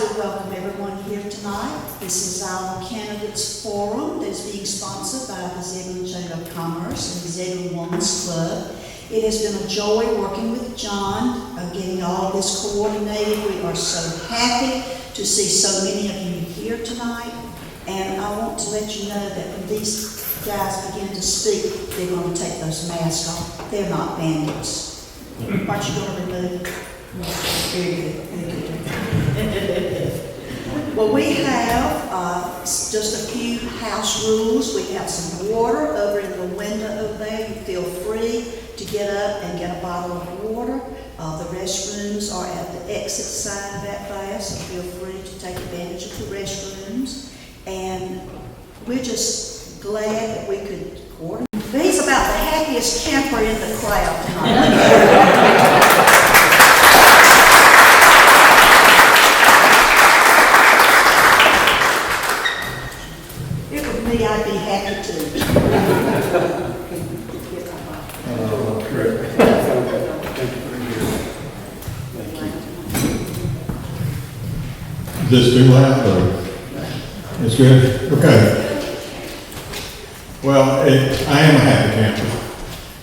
to welcome everyone here tonight. This is our Candidates Forum that's being sponsored by the Zebulon Chamber of Commerce and the Zebulon Women's Club. It has been a joy working with John, getting all of this coordinated. We are so happy to see so many of you here tonight. And I want to let you know that when these guys begin to speak, they're going to take those masks off. They're not bandits. Aren't you going to remove? Very good. Very good. Well, we have just a few house rules. We have some water over in the window over there. You feel free to get up and get a bottle of water. The restrooms are at the exit side of that class, so feel free to take advantage of the restrooms. And we're just glad that we could coordinate. He's about the happiest camper in the crowd tonight. I'd be happy to. Is this too loud or? It's good? Okay. Well, I am a happy camper.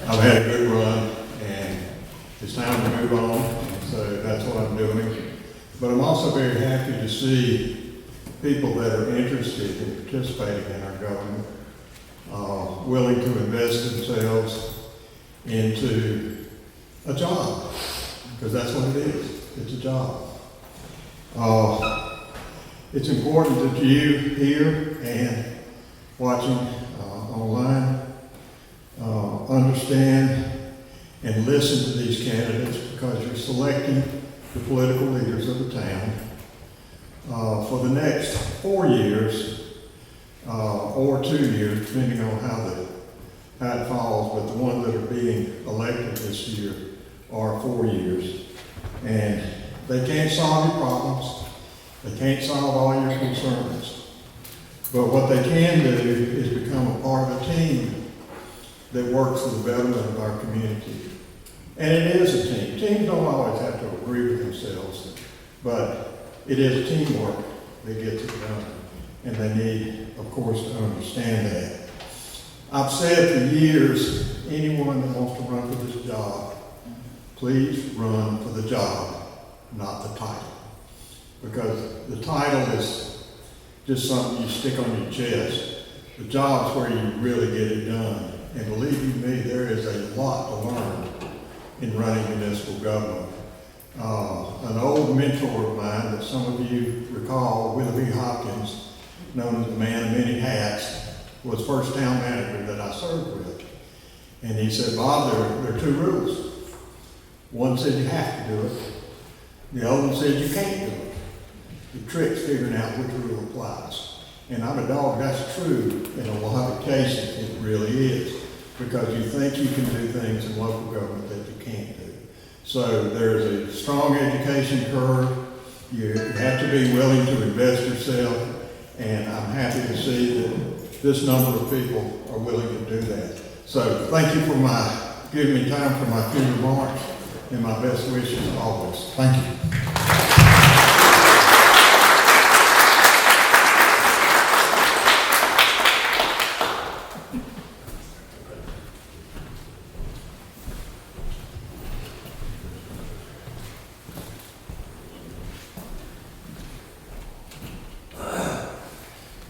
I've had a good run and it's time to move on. And so that's what I'm doing. But I'm also very happy to see people that are interested in participating in our government, willing to invest themselves into a job, because that's what it is. It's a job. It's important that you here and watching online understand and listen to these candidates, because you're selecting the political leaders of the town for the next 4 years or 2 years, depending on how it falls, but the ones that are being elected this year are 4 years. And they can't solve your problems. They can't solve all your concerns. But what they can do is become a part of a team that works for the betterment of our community. And it is a team. Teams don't always have to agree with themselves, but it is teamwork that gets it done, and they need, of course, to understand that. I've said for years, anyone that wants to run for this job, please run for the job, not the title. Because the title is just something you stick on your chest. The job's where you really get it done. And believe you me, there is a lot to learn in running municipal government. An old mentor of mine that some of you recall, Willoughby Hopkins, known as the man of many hats, was first town manager that I served with. And he said, Bob, there are 2 rules. One said you have to do it. The other one said you can't do it. The trick's figuring out which rule applies. And I'm a dog, that's true in a lot of cases, it really is. Because you think you can do things in local government that you can't do. So there's a strong education curve. You have to be willing to invest yourself, and I'm happy to see that this number of people are willing to do that. So thank you for giving me time for my few remarks, and my best wishes always. Thank you.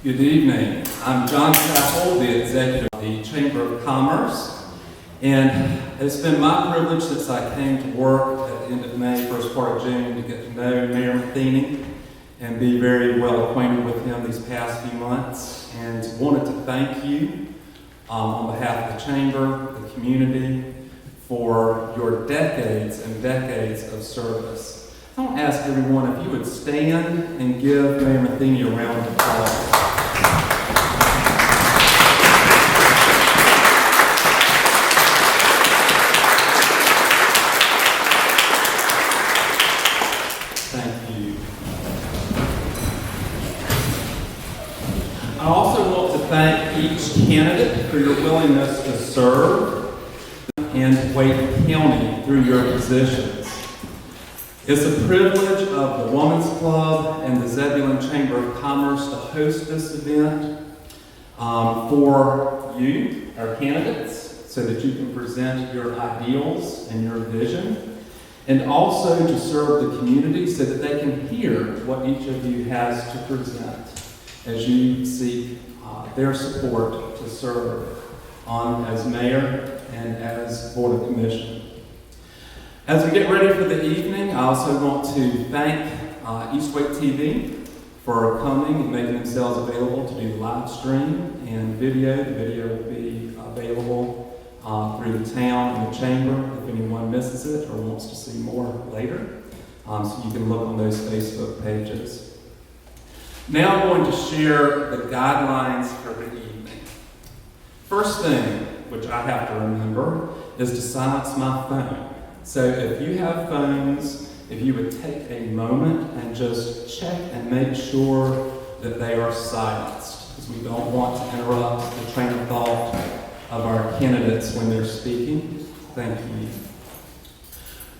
Good evening. I'm John Chappell, the executive of the Chamber of Commerce, and it's been my privilege since I came to work at the end of May, first part of June, to get to know Mayor Matheny and be very well acquainted with him these past few months, and wanted to thank you on behalf of the Chamber, the community, for your decades and decades of service. I want to ask everyone if you would stand and give Mayor Matheny a round of applause. Thank you. I also want to thank each candidate for your willingness to serve in Wake County through your positions. It's a privilege of the Women's Club and the Zebulon Chamber of Commerce to host this event for you, our candidates, so that you can present your ideals and your vision, and also to serve the community so that they can hear what each of you has to present as you seek their support to serve as mayor and as board of commission. As we get ready for the evening, I also want to thank Eastway TV for coming and making themselves available to do live stream and video. The video will be available through the town and the chamber if anyone misses it or wants to see more later. So you can look on those Facebook pages. Now I'm going to share the guidelines for the evening. First thing, which I have to remember, is to silence my phone. So if you have phones, if you would take a moment and just check and make sure that they are silenced, because we don't want to interrupt the train of thought of our candidates when they're speaking. Thank you.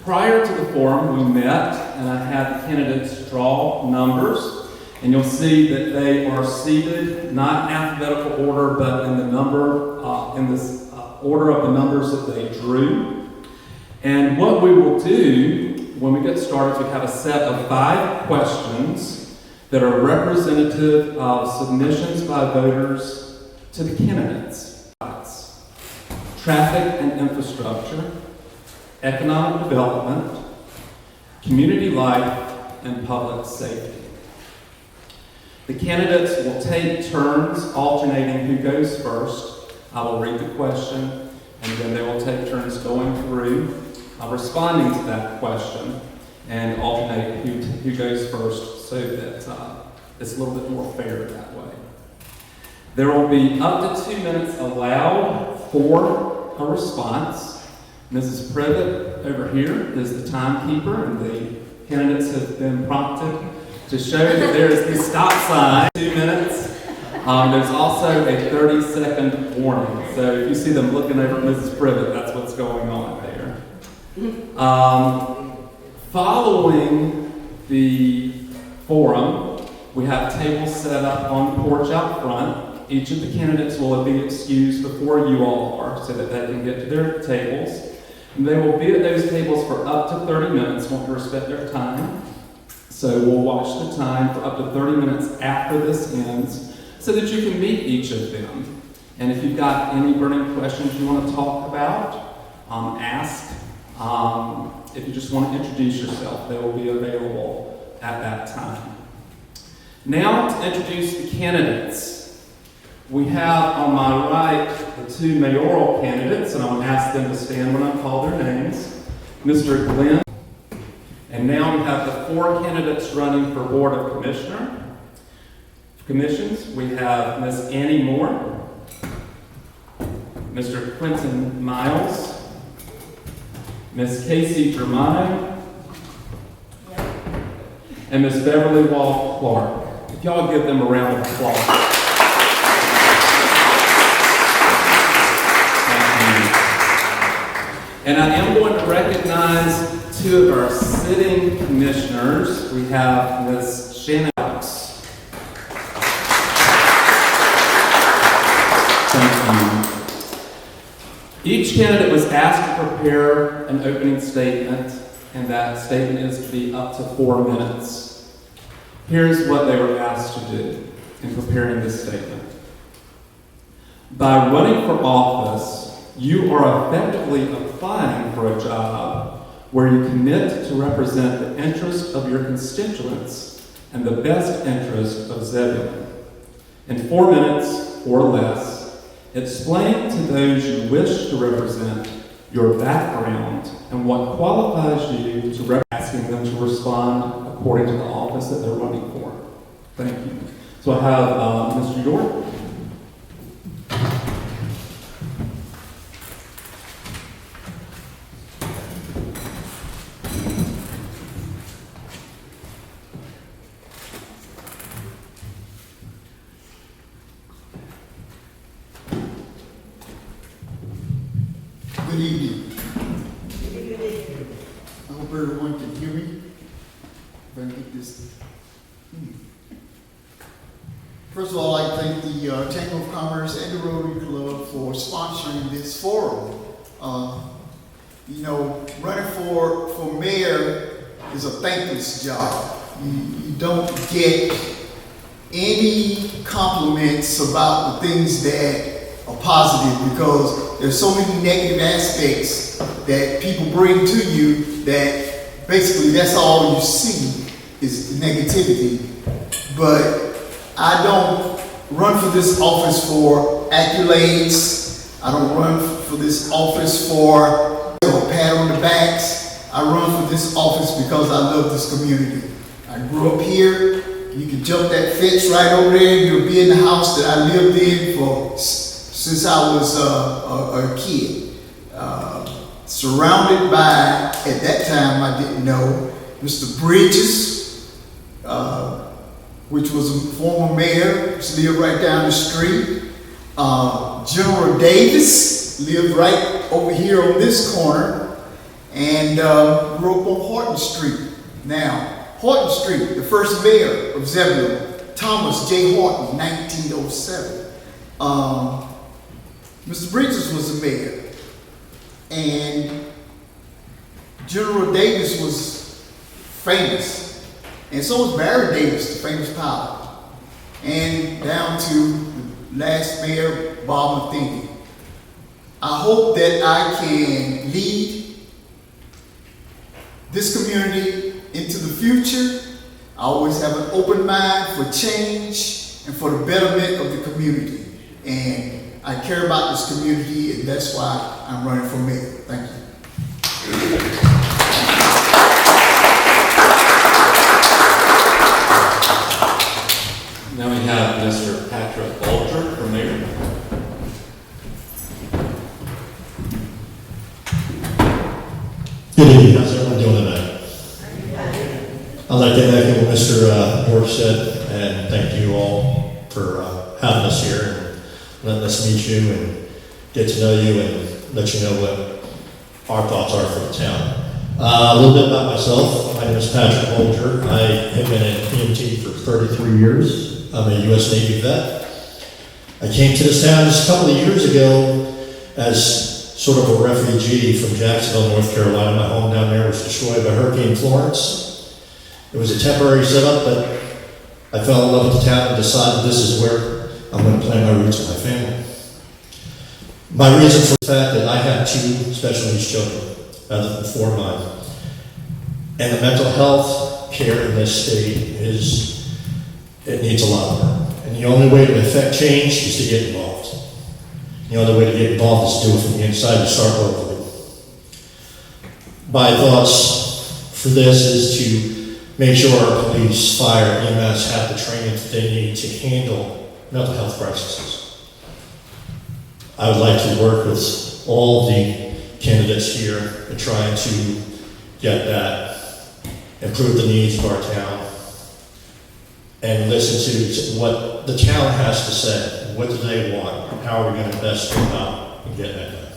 Prior to the forum, we met and I had the candidates draw numbers, and you'll see that they are seated not in alphabetical order, but in the number, in this order of the numbers that they drew. And what we will do when we get started is we have a set of 5 questions that are representative of submissions by voters to the candidates. Traffic and infrastructure, economic development, community life, and public safety. The candidates will take turns alternating who goes first. I will read the question, and then they will take turns going through responding to that question and alternate who goes first so that it's a little bit more fair that way. There will be up to 2 minutes allowed for a response. Mrs. Privet over here is the timekeeper, and the candidates have been prompted to show that there is the stop sign. 2 minutes. There's also a 30-second warning. So if you see them looking over at Mrs. Privet, that's what's going on there. Following the forum, we have tables set up on the porch out front. Each of the candidates will be excused before you all are so that they can get to their tables. And they will be at those tables for up to 30 minutes, want to respect their time. So we'll watch the time for up to 30 minutes after this ends so that you can meet each of them. And if you've got any burning questions you want to talk about, ask. If you just want to introduce yourself, they will be available at that time. Now to introduce the candidates. We have on my right the 2 mayoral candidates, and I'm going to ask them to stand when I call their names. Mr. Glenn. And now we have the 4 candidates running for Board of Commissions. We have Ms. Annie Moore, Mr. Quentin Miles, Ms. Casey Germano, and Ms. Beverly Wall Clark. If y'all give them a round of applause. Thank you. And I am going to recognize 2 of our sitting commissioners. We have Ms. Shannon Alex. Thank you. Each candidate was asked to prepare an opening statement, and that statement is to be up to 4 minutes. Here's what they were asked to do in preparing this statement. By running for office, you are effectively applying for a job where you commit to represent the interest of your constituents and the best interest of Zebulon. In 4 minutes or less, explain to those you wish to represent your background and what qualifies you to asking them to respond according to the office that they're running for. Thank you. So I have Mr. York. Good evening. I hope everyone can hear me. get this. First of all, I'd like to thank the Chamber of Commerce and the Rotary Club for sponsoring this forum. You know, running for mayor is a thankless job. You don't get any compliments about the things that are positive because there's so many negative aspects that people bring to you that basically that's all you see is negativity. But I don't run for this office for accolades. I don't run for this office for a pat on the backs. I run for this office because I love this community. I grew up here. You can jump that fence right over there. You'll be in the house that I lived in since I was a kid. Surrounded by, at that time I didn't know, Mr. Bridges, which was a former mayor, lived right down the street. General Davis lived right over here on this corner, and grew up on Horton Street. Now, Horton Street, the first mayor of Zebulon, Thomas J. Horton, 1907. Mr. Bridges was the mayor, and General Davis was famous, and so was Barry Davis, the famous pilot, and down to the last mayor, Bob Matheny. I hope that I can lead this community into the future. I always have an open mind for change and for the betterment of the community. And I care about this community, and that's why I'm running for mayor. Thank you. Now we have Mr. Patrick Bolger for mayor. Good evening. How's everyone doing tonight? I'd like to echo what Mr. York said, and thank you all for having us here and letting us meet you and get to know you and let you know what our thoughts are for the town. A little bit about myself. My name is Patrick Bolger. I have been an EMT for 33 years. I'm a U.S. Navy vet. I came to this town just a couple of years ago as sort of a refugee from Jacksonville, North Carolina. My home down there was destroyed by Hurricane Florence. It was a temporary setup, but I fell in love with the town and decided this is where I'm going to plant my roots with my family. My reason for the fact that I have 2 special needs children, rather than 4 of mine. And the mental health care in this state it needs a lot of work. And the only way to affect change is to get involved. The only way to get involved is to do it from the inside and start locally. My thoughts for this is to make sure our police, fire, EMS have the training that they need to handle mental health crises. I would like to work with all the candidates here in trying to get that, improve the needs of our town, and listen to what the town has to say. What do they want? How are we going to best go about and get that done?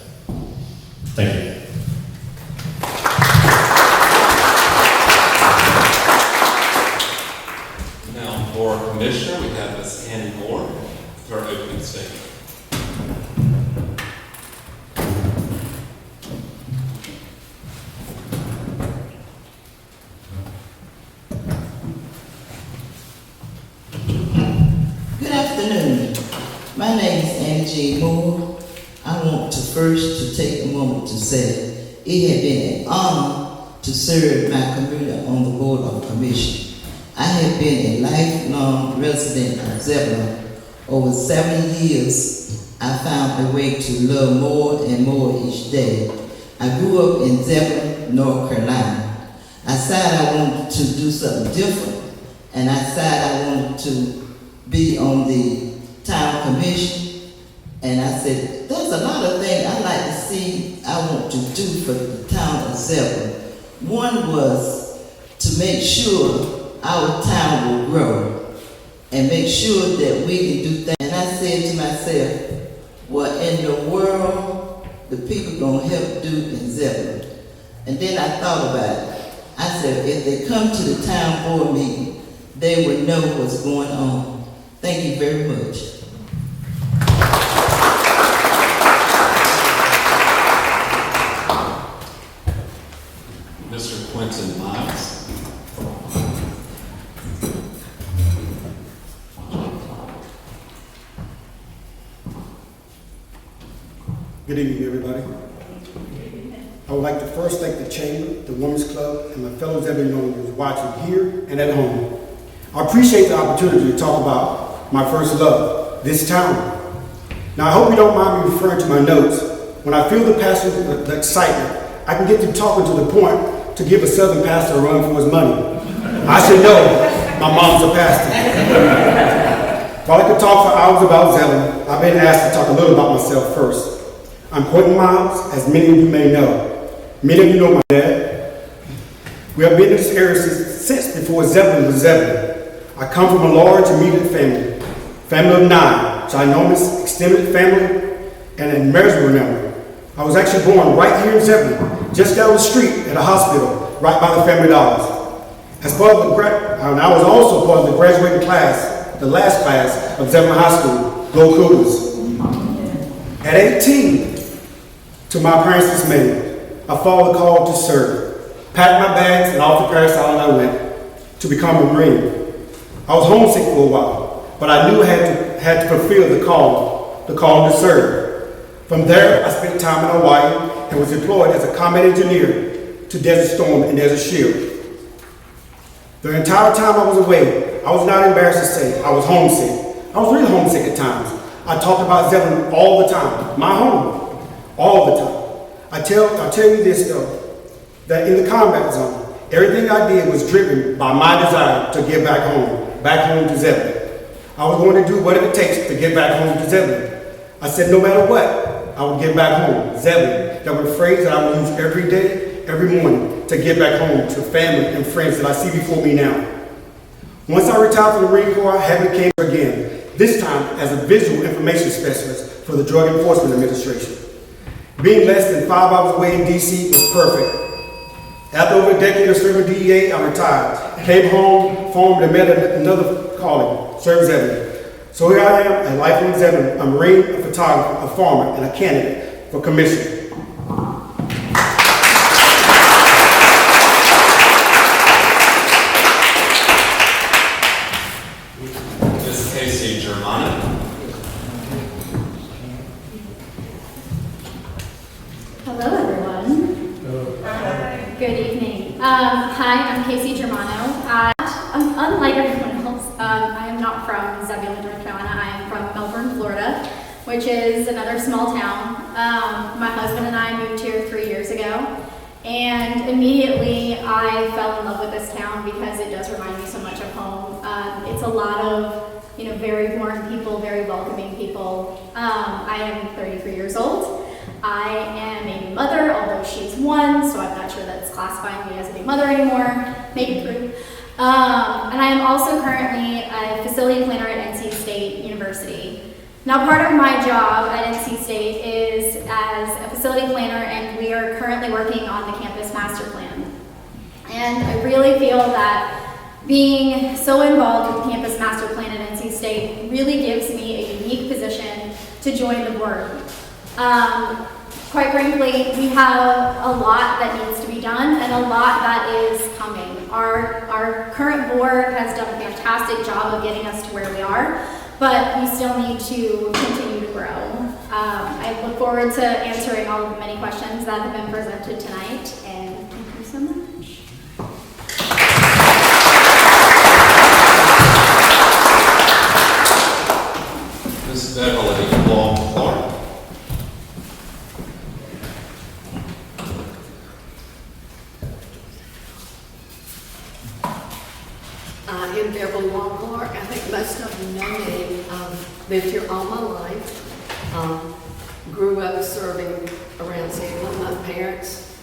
Thank you. Now for Commissioner, we have Ms. Annie Moore for our opening statement. Good afternoon. My name is Annie J. Moore. I want to first take a moment to say it has been an honor to serve my community on the Board of Commission. I have been a lifelong resident of Zebulon. Over 7 years, I found a way to love more and more each day. I grew up in Zebulon, North Carolina. I decided I wanted to do something different, and I decided I wanted to be on the town commission, and I said, there's a lot of things I like to see, I want to do for the town of Zebulon. One was to make sure our town will grow and make sure that we can do things. And I said to myself, what in the world the people gonna help do in Zebulon? And then I thought about it. I said, if they come to the town board meeting, they would know what's going on. Thank you very much. Mr. Quentin Miles. Good evening, everybody. I would like to first thank the Chamber, the Women's Club, and my fellow Zebulonians watching here and at home. I appreciate the opportunity to talk about my first love, this town. Now, I hope you don't mind me referring to my notes. When I feel the passion, the excitement, I can get to talking to the point to give a Southern pastor a run for his money. I should know my mom's a pastor. While I could talk for hours about Zebulon, I've been asked to talk a little about myself first. I'm Quentin Miles, as many of you may know. Many of you know my dad. We have been in this area since before Zebulon was Zebulon. I come from a large immediate family of 9, ginormous extended family, and an immeasurable number. I was actually born right here in Zebulon, just down the street at a hospital, right by the Family Dollars. As part of and I was also part of the graduating class, the last class of Zebulon High School, Go Cougars. At 18, to my parents' dismay, I followed the call to serve, packed my bags, and off to Paris Island I went to become a Marine. I was homesick for a while, but I knew I had to fulfill the call to serve. From there, I spent time in Hawaii and was employed as a combat engineer to Desert Storm and Desert Shield. The entire time I was away, I was not embarrassed to say I was homesick. I was really homesick at times. I talked about Zebulon all the time, my home, all the time. I'll tell you this though, that in the combat zone, everything I did was driven by my desire to get back home to Zebulon. I was going to do whatever it takes to get back home to Zebulon. I said no matter what, I would get back home, Zebulon. That was a phrase that I would use every day, every morning, to get back home to family and friends that I see before me now. Once I retired from the Marine Corps, I had became again, this time as a visual information specialist for the Drug Enforcement Administration. Being less than 5 hours away in DC was perfect. After over a decade of serving DEA, I retired, came home, formed and met another calling, served Zebulon. So here I am, a lifelong Zebulon, a Marine, a photographer, a farmer, and a candidate for commission. Ms. Casey Germano. Hello, everyone. Hi. Good evening. Hi, I'm Casey Germano. Unlike everyone else, I am not from Zebulon, North Carolina. I am from Melbourne, Florida, which is another small town. My husband and I moved here 3 years ago, and immediately I fell in love with this town because it does remind me so much of home. It's a lot of very warm people, very welcoming people. I am 33 years old. I am a mother, although she's 1, so I'm not sure that's classifying me as a mother anymore, maybe 3. And I am also currently a facility planner at NC State University. Now, part of my job at NC State is as a facility planner, and we are currently working on the campus master plan. And I really feel that being so involved with the campus master plan at NC State really gives me a unique position to join the board. Quite frankly, we have a lot that needs to be done and a lot that is coming. Our current board has done a fantastic job of getting us to where we are, but we still need to continue to grow. I look forward to answering all of the many questions that have been presented tonight, and thank you so much. Ms. Beverly Long Clark. I am Beverly Long Clark. I think most of you know me. Lived here all my life. Grew up serving around Zebulon. My parents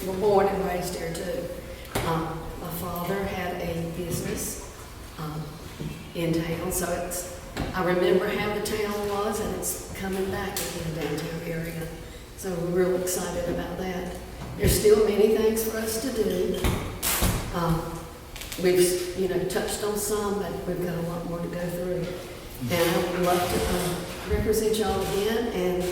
were born and raised here too. My father had a business in town, so I remember how the town was, and it's coming back in the downtown area. So we're real excited about that. There's still many things for us to do. We've, touched on some, but we've got a lot more to go through. And I would love to represent y'all again, and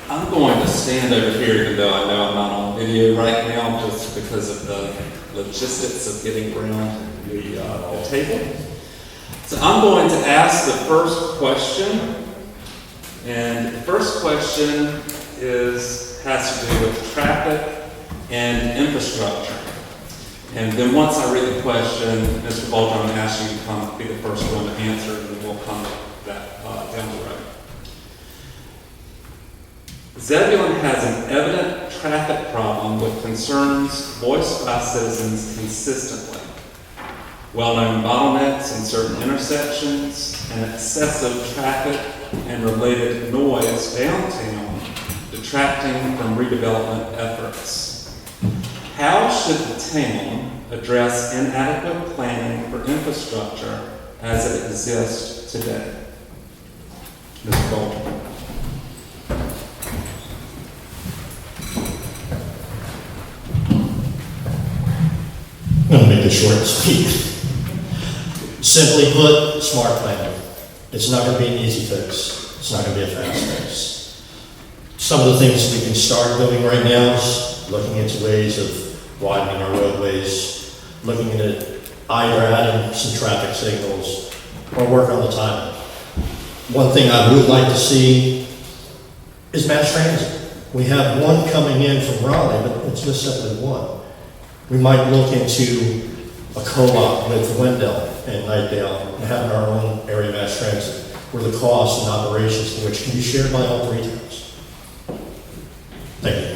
I'm going to stand over here, even though I know I'm not on video right now, just because of the logistics of getting around the table. So I'm going to ask the first question, and the first question has to do with traffic and infrastructure. And then once I read the question, Mr. Bolger, I'm going to ask you to be the first one to answer, and then we'll come that down the road. Zebulon has an evident traffic problem with concerns voiced by citizens consistently. Well-known bottlenecks in certain intersections and excessive traffic and related noise downtown detracting from redevelopment efforts. How should the town address inadequate planning for infrastructure as it exists today? Mr. Bolger. I'm going to make this short and sweet. Simply put, smart planning. It's not going to be an easy fix. It's not going to be a fast fix. Some of the things we can start doing right now is looking into ways of widening our roadways, looking at either adding some traffic signals or work on the timing. One thing I would like to see is mass transit. We have one coming in from Raleigh, but it's just simply one. We might look into a co-op with Wendell and Nightdale and having our own area mass transit where the costs and operations in which can be shared by all three towns. Thank you.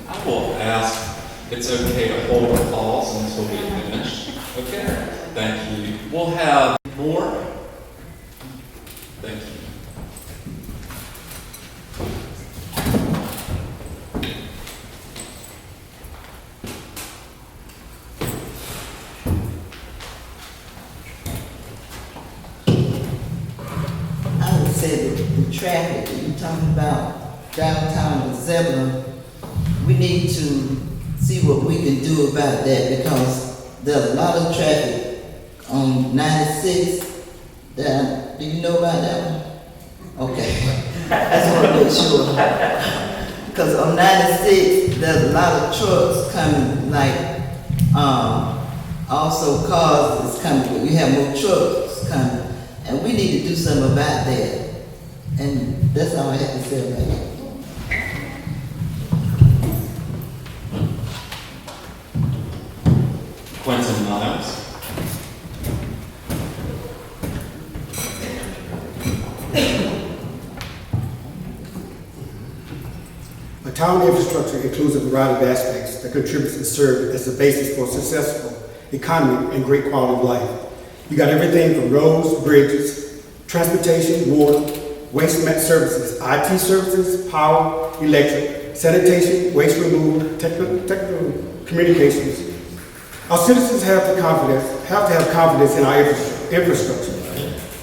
I will ask, it's okay to hold applause until we finish. Okay, thank you. We'll have more. Thank you. I would say the traffic that you're talking about downtown in Zebulon, we need to see what we can do about that because there's a lot of traffic on 96. Do you know about that one? Okay. I just want to make sure. Because on 96, there's a lot of trucks coming, like, also cars is coming. You have more trucks coming. And we need to do something about that. And that's all I have to say about it. Quentin Miles. A town infrastructure includes a variety of aspects that contributes and serve as the basis for a successful economy and great quality of life. You got everything from roads, bridges, transportation, water, waste management services, IT services, power, electric, sanitation, waste removal, technical communications. Our citizens have to have confidence in our infrastructure.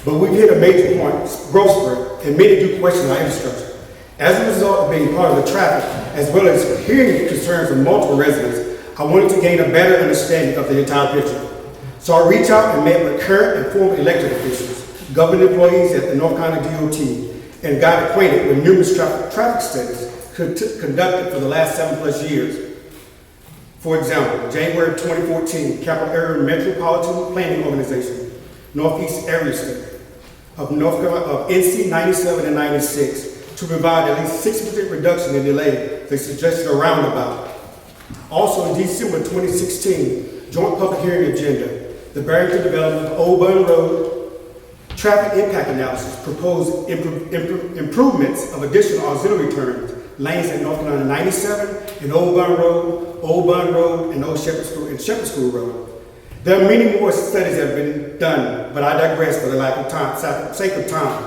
But we've hit a major point, growth spurt, and many do question our infrastructure. As a result of being part of the traffic, as well as hearing concerns from multiple residents, I wanted to gain a better understanding of the entire picture. So I reached out and met with current and former elected officials, government employees at the North Carolina DOT, and got acquainted with numerous traffic studies conducted for the last 7+ years. For example, January 2014, Capital Area Metropolitan Planning Organization, Northeast Area Study of NC 97 and 96 to provide at least 60% reduction in delay. They suggested a roundabout. Also in December 2016, Joint Public Hearing Agenda, the Barrington Development of Old Bun Road, Traffic Impact Analysis proposed improvements of additional auxiliary turns, lanes at North Carolina 97 and Old Bun Road, and Old Shepherd School Road. There are many more studies that have been done, but I digress for the sake of time.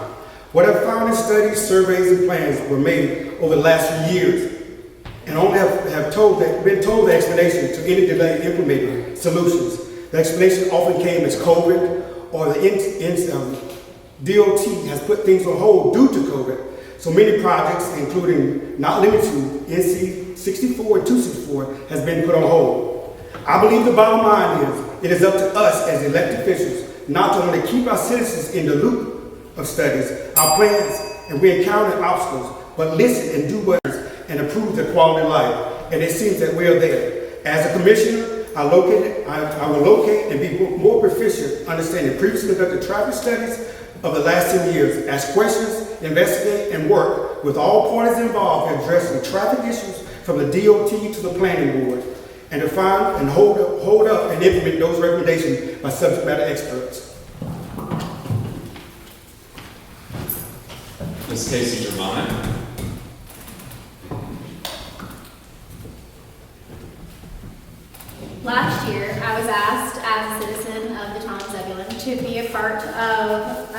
What I've found in studies, surveys, and plans were made over the last few years, and only have been told the explanation to any delay in implementing solutions. The explanation often came as COVID or the DOT has put things on hold due to COVID. So many projects, including not limited to NC 64 and 264, has been put on hold. I believe the bottom line is it is up to us as elected officials not to only keep our citizens in the loop of studies, our plans, and we encounter obstacles, but listen and do what is and improve their quality of life. And it seems that we are there. As a commissioner, I will locate and be more proficient understanding previously conducted traffic studies of the last 10 years, ask questions, investigate, and work with all parties involved in addressing traffic issues from the DOT to the planning board, and to find and hold up and implement those recommendations by subject matter experts. Ms. Casey Germano. Last year, I was asked as a citizen of the town of Zebulon to be a part of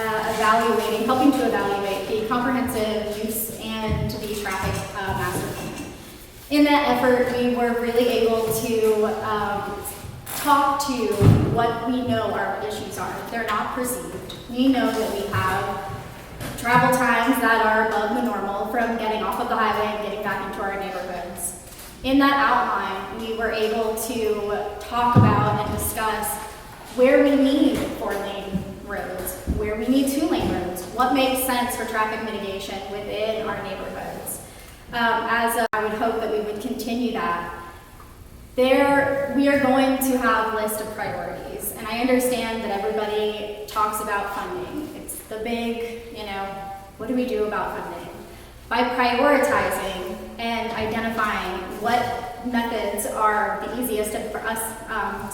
helping to evaluate the comprehensive use and the traffic master plan. In that effort, we were really able to talk to what we know our issues are. They're not perceived. We know that we have travel times that are above the normal from getting off of the highway and getting back into our neighborhoods. In that outline, we were able to talk about and discuss where we need 4-lane roads, where we need 2-lane roads, what makes sense for traffic mitigation within our neighborhoods. I would hope that we would continue that. We are going to have a list of priorities, and I understand that everybody talks about funding. It's the big, what do we do about funding? By prioritizing and identifying what methods are the easiest for us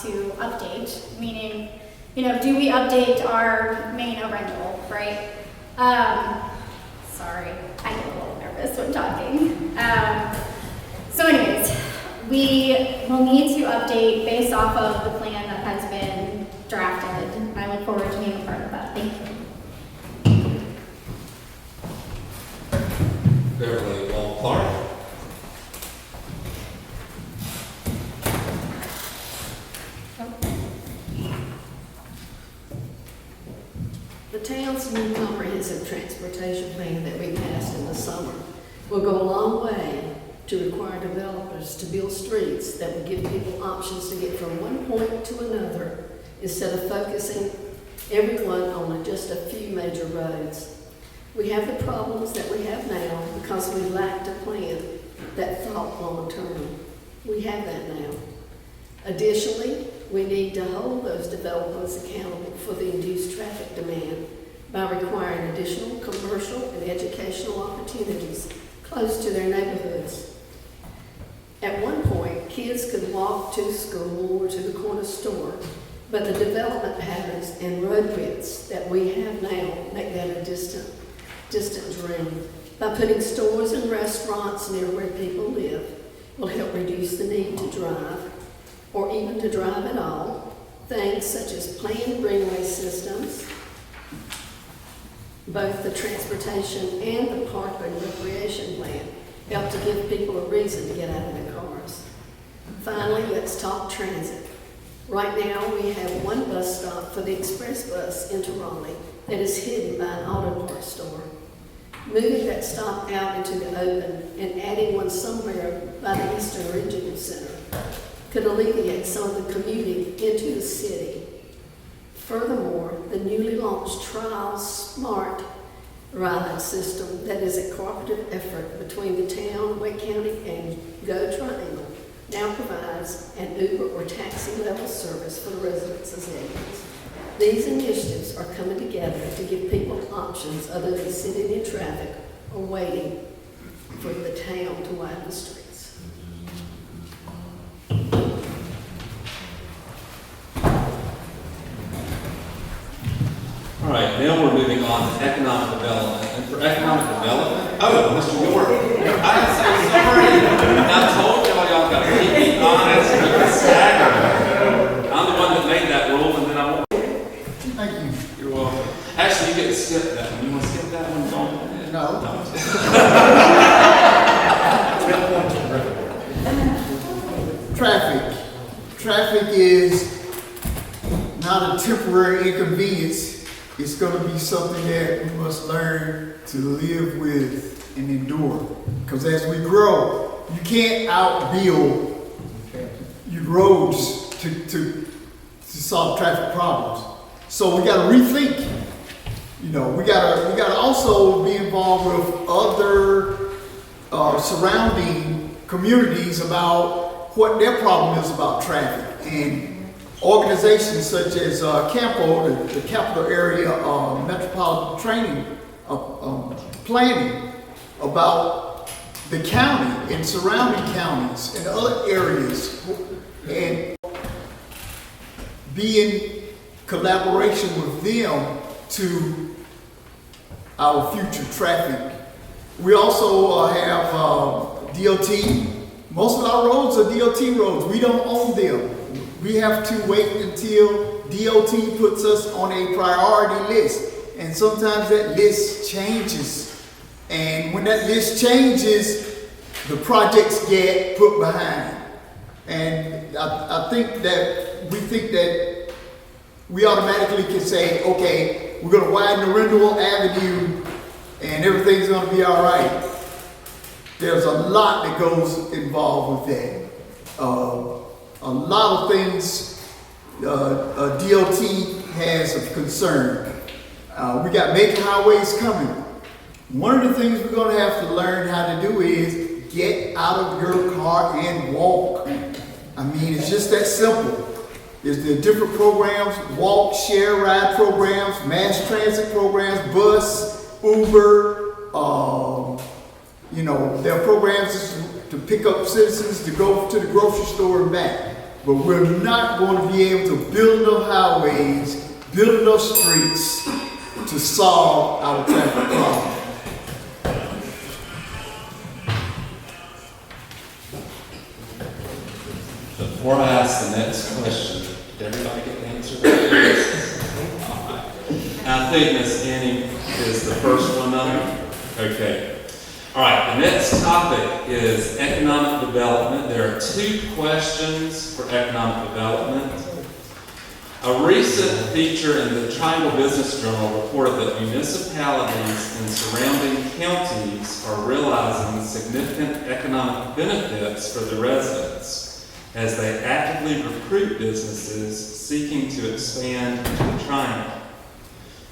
to update, meaning, do we update our main rental, right? Sorry, I get a little nervous when talking. So anyways, we will need to update based off of the plan that has been drafted. I look forward to being a part of that. Thank you. Beverly Wall Clark. The town's new comprehensive transportation plan that we passed in the summer will go a long way to require developers to build streets that will give people options to get from one point to another instead of focusing everyone on just a few major roads. We have the problems that we have now because we lacked a plan that thought long term. We have that now. Additionally, we need to hold those developers accountable for the induced traffic demand by requiring additional commercial and educational opportunities close to their neighborhoods. At one point, kids could walk to school or to the corner store, but the development patterns and road widths that we have now make that a distant dream. By putting stores and restaurants near where people live will help reduce the need to drive, or even to drive at all. Things such as planned greenway systems, both the transportation and the park and recreation plan help to give people a reason to get out of their cars. Finally, let's talk transit. Right now, we have one bus stop for the express bus into Raleigh that is hidden by an auto parts store. Moving that stop out into the open and adding one somewhere by the Eastern Regional Center could alleviate some of the commuting into the city. Furthermore, the newly launched Trial Smart Ride system that is a cooperative effort between the town, Wake County, and Go Triangle now provides an Uber or taxi level service for the residents of Zebulon. These initiatives are coming together to give people options other than sitting in traffic or waiting for the town to widen the streets. All right, now we're moving on to economic development. And for economic development, Mr. York. I'm so sorry. I told y'all got to keep me honest with the stagger. I'm the one that made that rule, and then I won't. Thank you. You're welcome. Actually, you get to skip that one. You want to skip that one, John? No. Traffic. Traffic is not a temporary inconvenience. It's going to be something that we must learn to live with and endure. Because as we grow, you can't outbuild your roads to solve traffic problems. So we got to rethink. You know, we gotta also be involved with other surrounding communities about what their problem is about traffic, and organizations such as CAMPO, the Capital Area Metropolitan Training Planning, about the county and surrounding counties and other areas, and be in collaboration with them to our future traffic. We also have DOT. Most of our roads are DOT roads. We don't own them. We have to wait until DOT puts us on a priority list. And sometimes that list changes. And when that list changes, the projects get put behind. And I think that we automatically can say, okay, we're going to widen the Rendell Avenue and everything's going to be all right. There's a lot that goes involved with that. A lot of things DOT has of concern. We got major highways coming. One of the things we're going to have to learn how to do is get out of your car and walk. I mean, it's just that simple. There's the different programs, walk, share, ride programs, mass transit programs, bus, Uber. There are programs to pick up citizens to go to the grocery store and back. But we're not going to be able to build enough highways, build enough streets to solve our traffic problem. Before I ask the next question, did everybody get the answer? I think Miss Annie is the first one on. Okay. All right, the next topic is economic development. There are 2 questions for economic development. A recent feature in the Triangle Business Journal reported that municipalities in surrounding counties are realizing significant economic benefits for the residents as they actively recruit businesses seeking to expand into the Triangle.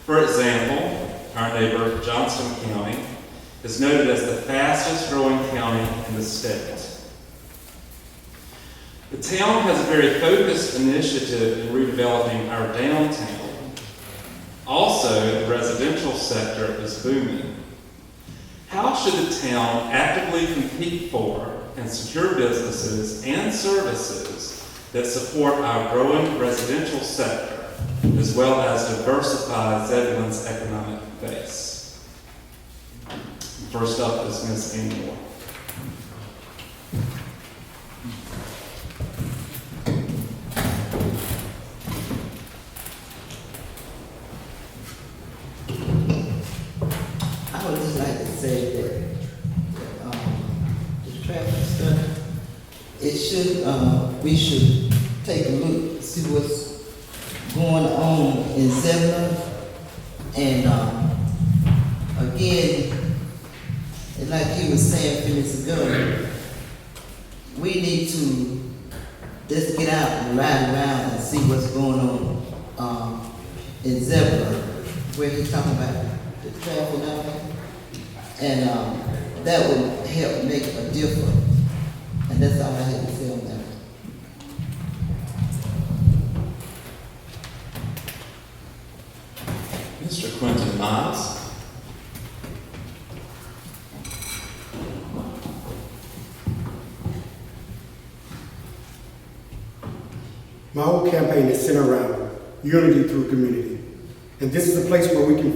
For example, our neighbor, Johnston County, is noted as the fastest growing county in the state. The town has a very focused initiative in redeveloping our downtown. Also, the residential sector is booming. How should the town actively compete for and secure businesses and services that support our growing residential sector, as well as diversify Zebulon's economic base? First up is Ms. Annie Moore. I would just like to say that the traffic study, we should take a look, see what's going on in Zebulon, and again, and like he was saying a few minutes ago, we need to just get out and ride around and see what's going on in Zebulon, where he's talking about the traffic now, and that would help make a difference. And that's all I had to say on that. Mr. Quentin Miles. My whole campaign is centered around unity through community. And this is a place where we can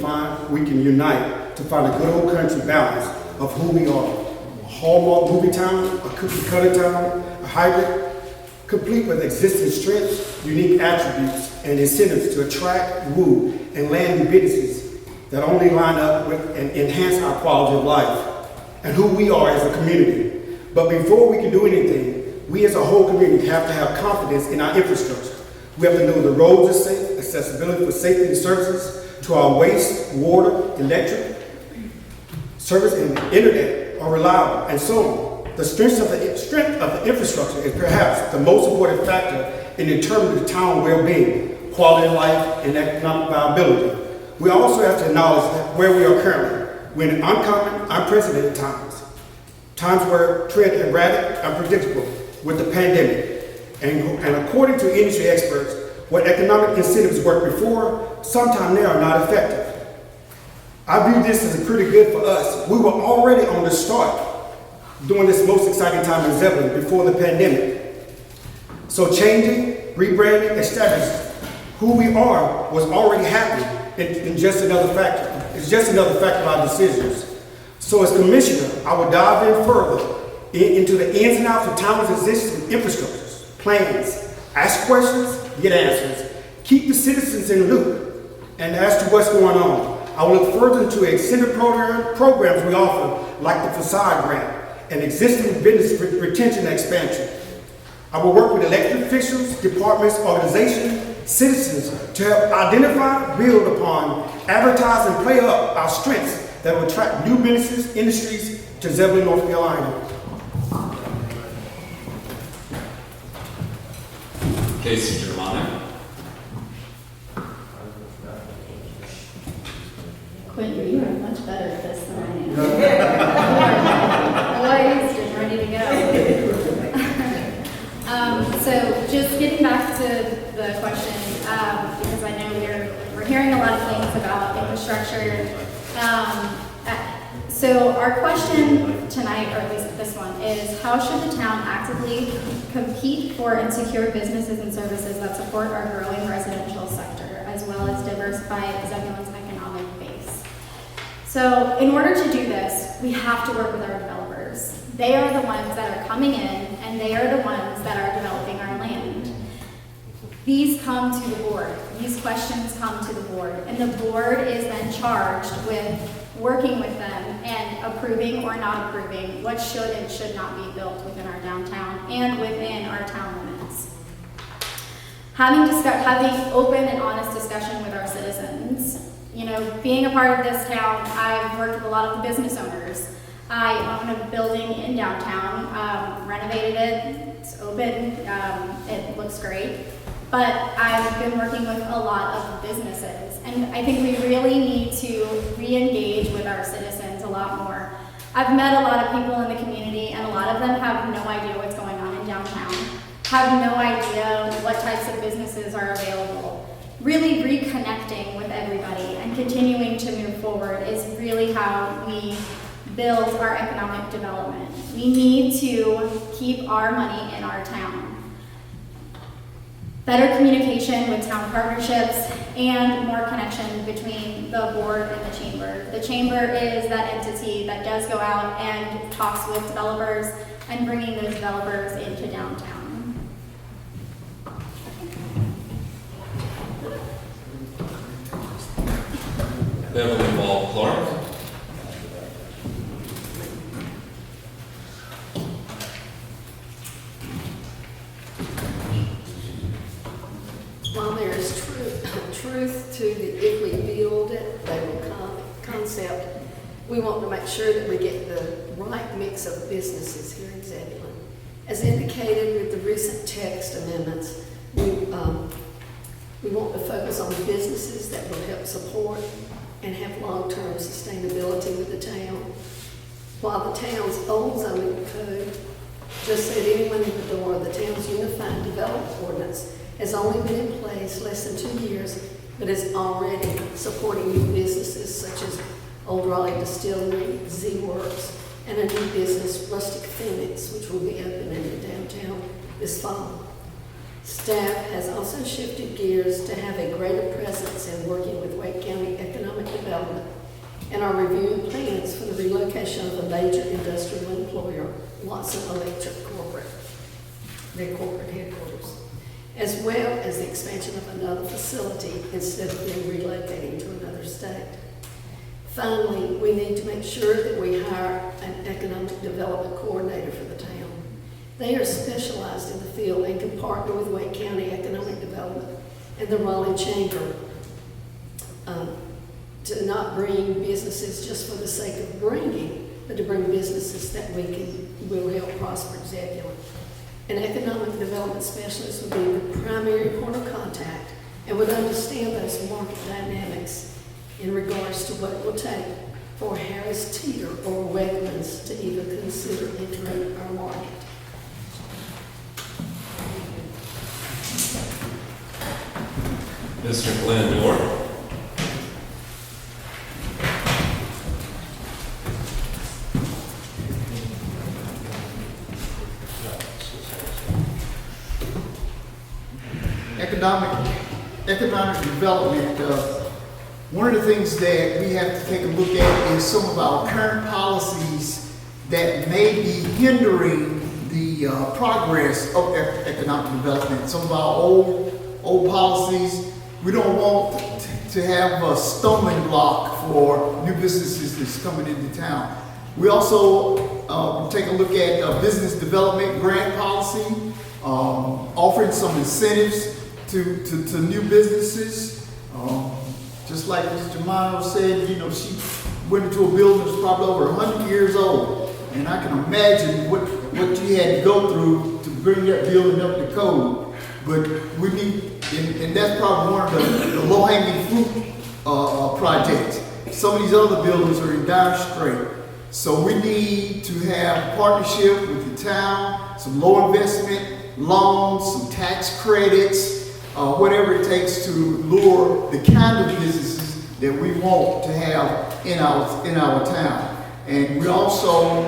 unite to find a good old country balance of who we are. A hallmark movie town, a cookie cutter town, a hybrid, complete with existing strengths, unique attributes, and incentives to attract, woo, and land new businesses that only line up with and enhance our quality of life and who we are as a community. But before we can do anything, we as a whole community have to have confidence in our infrastructure. We have to know the roads are safe, accessibility for safety and services to our waste, water, electric, service, and internet are reliable, and so on. The strength of the infrastructure is perhaps the most important factor in determining the town well-being, quality of life, and economic viability. We also have to acknowledge that where we are currently. We're in uncommon, unprecedented times. Times where trends are erratic, unpredictable with the pandemic. And according to industry experts, what economic incentives worked before, sometime now are not effective. I view this as pretty good for us. We were already on the start during this most exciting time in Zebulon before the pandemic. So changing, rebranding, establishing who we are was already happening in just another factor. It's just another factor of our decisions. So as commissioner, I will dive in further into the ins and outs of town's existing infrastructures, plans, ask questions, get answers, keep the citizens in the loop, and as to what's going on. I will look further into extended programs we offer, like the facade grant and existing business retention and expansion. I will work with elected officials, departments, organizations, citizens to help identify, build upon, advertise, and play up our strengths that will attract new businesses, industries to Zebulon, North Carolina. Casey Germano. Quentin, you are much better at this than I am. Poised and ready to go. So just getting back to the question, because I know we're hearing a lot of things about infrastructure. So our question tonight, or at least this one, is how should the town actively compete for and secure businesses and services that support our growing residential sector, as well as diversify Zebulon's economic base? So in order to do this, we have to work with our developers. They are the ones that are coming in, and they are the ones that are developing our land. These come to the board. These questions come to the board, and the board is then charged with working with them and approving or not approving what should and should not be built within our downtown and within our town limits. Having open and honest discussion with our citizens. You know, being a part of this town, I've worked with a lot of the business owners. I own a building in downtown, renovated it, it's open, it looks great. But I've been working with a lot of businesses, and I think we really need to re-engage with our citizens a lot more. I've met a lot of people in the community, and a lot of them have no idea what's going on in downtown, have no idea what types of businesses are available. Really reconnecting with everybody and continuing to move forward is really how we build our economic development. We need to keep our money in our town. Better communication with town partnerships and more connection between the board and the chamber. The chamber is that entity that does go out and talks with developers and bringing those developers into downtown. Beverly Ball Clark. While there is truth to the if we build it, they will come concept, we want to make sure that we get the right mix of businesses here in Zebulon. As indicated with the recent text amendments, we want to focus on businesses that will help support and have long-term sustainability with the town. While the town's old zoning code just said anyone in the door, the town's unified development ordinance has only been in place less than 2 years, but is already supporting new businesses such as Old Raleigh Distillery, Z-Works, and a new business, Rustic Phoenix, which will be opening in downtown this fall. Staff has also shifted gears to have a greater presence in working with Wake County Economic Development and are reviewing plans for the relocation of a major industrial employer, Watson Electric Corporate, their corporate headquarters, as well as the expansion of another facility instead of them relocating to another state. Finally, we need to make sure that we hire an economic development coordinator for the town. They are specialized in the field and can partner with Wake County Economic Development and the Raleigh Chamber to not bring businesses just for the sake of bringing, but to bring businesses that will help prosper Zebulon. An economic development specialist would be the primary point of contact and would understand those market dynamics in regards to what it will take for Harris Teeter or Wegmans to even consider entering our market. Mr. Glenn Dorr. Economic development, one of the things that we have to take a look at is some of our current policies that may be hindering the progress of economic development. Some of our old policies, we don't want to have a stumbling block for new businesses that's coming into town. We also take a look at business development grant policy, offering some incentives to new businesses. Just like Ms. Germano said, she went into a building that's probably over 100 years old. And I can imagine what you had to go through to bring that building up to code. But we need, and that's probably one of the low-hanging fruit projects. Some of these other buildings are in dire strait. So we need to have partnership with the town, some low investment loans, some tax credits, whatever it takes to lure the kind of businesses that we want to have in our town. And we also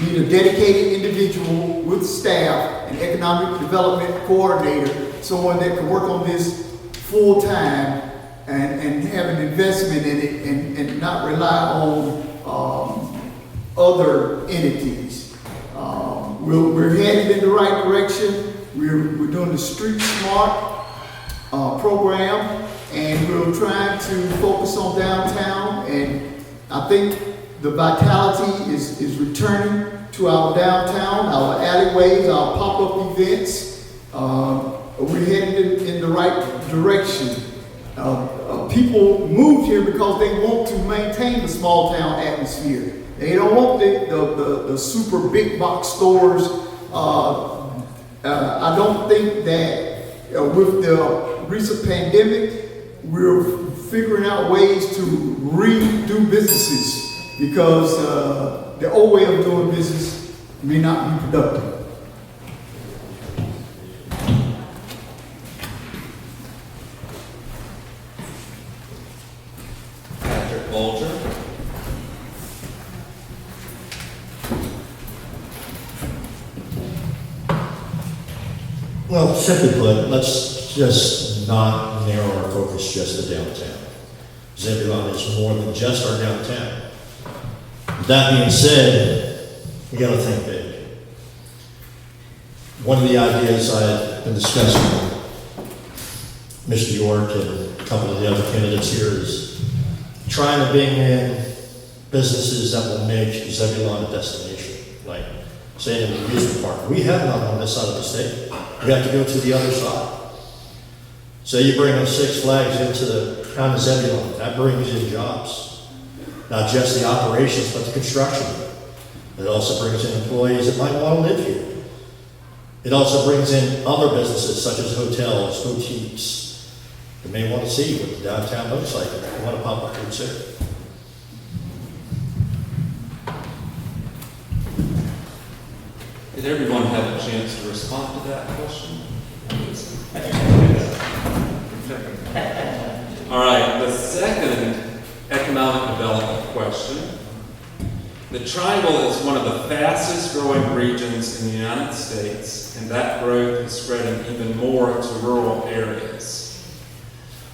need a dedicated individual with staff, an economic development coordinator, someone that can work on this full time and have an investment in it and not rely on other entities. We're headed in the right direction. We're doing the Street Smart program, and we're trying to focus on downtown. And I think the vitality is returning to our downtown, our alleyways, our pop-up events. We're headed in the right direction. People move here because they want to maintain the small town atmosphere. They don't want the super big box stores. I don't think that with the recent pandemic, we're figuring out ways to redo businesses because the old way of doing business may not be productive. Patrick Bolger. Well, simply put, let's just not narrow our focus just to downtown. Zebulon is more than just our downtown. That being said, we got to think big. One of the ideas I've been discussing with Mr. York and a couple of the other candidates here is trying to bring in businesses that will make Zebulon a destination, like say in an amusement park. We have none on this side of the state. We have to go to the other side. So you bring in Six Flags into the town of Zebulon, that brings in jobs. Not just the operations, but the construction. It also brings in employees that might want to live here. It also brings in other businesses such as hotels, boutiques, that may want to see what the downtown looks like if they want to pop up here too. Did everyone have a chance to respond to that question? All right, the second economic development question. The Triangle is one of the fastest growing regions in the United States, and that growth is spreading even more to rural areas.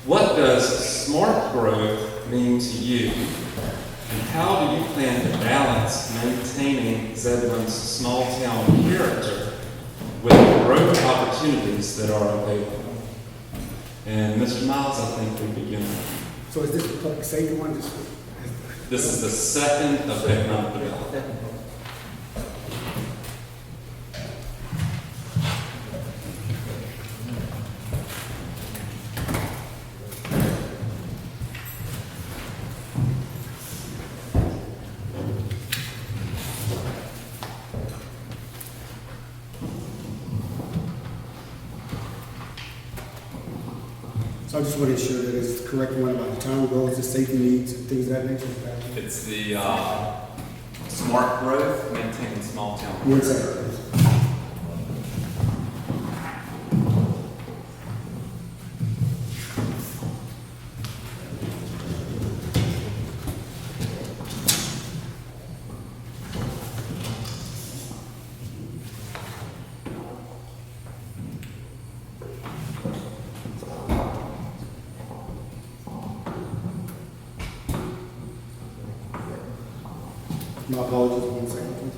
What does smart growth mean to you? And how do you plan to balance maintaining Zebulon's small town character with the growth opportunities that are available? And Mr. Miles, I think we begin. So is this the public safety one? This is the second of economic development. So I just want to ensure that it's the correct one about the town goals, the safety needs, and things of that nature. It's the smart growth, maintaining small town. One second, please. My apologies, 1 second, please.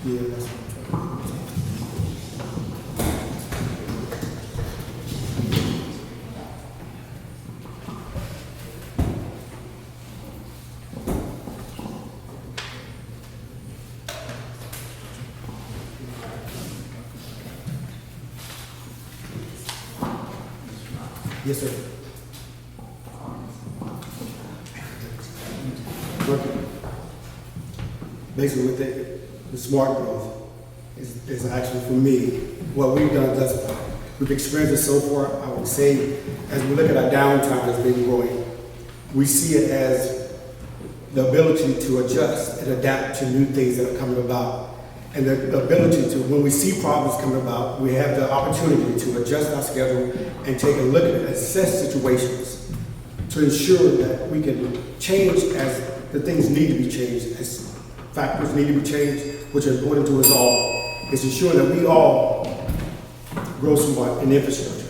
Yeah, that's what I'm trying to do. Yes, sir. Okay. Basically, with the smart growth is actually for me what we've done thus far. We've experienced it so far. I would say, as we look at our downtown that's been growing, we see it as the ability to adjust and adapt to new things that are coming about. And the ability to, when we see problems coming about, we have the opportunity to adjust our schedule and take a look at it, assess situations to ensure that we can change as the things need to be changed, as factors need to be changed, which are important to us all, is ensure that we all grow somewhat in infrastructure.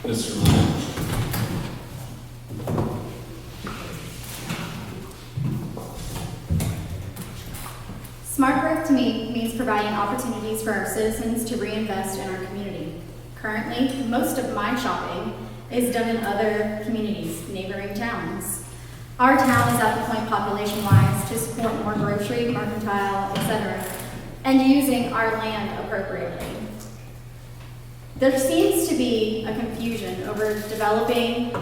Mr. Ryan. Smart growth to me means providing opportunities for our citizens to reinvest in our community. Currently, most of my shopping is done in other communities, neighboring towns. Our town is at the point population-wise to support more grocery, mercantile, etc., and using our land appropriately. There seems to be a confusion over developing,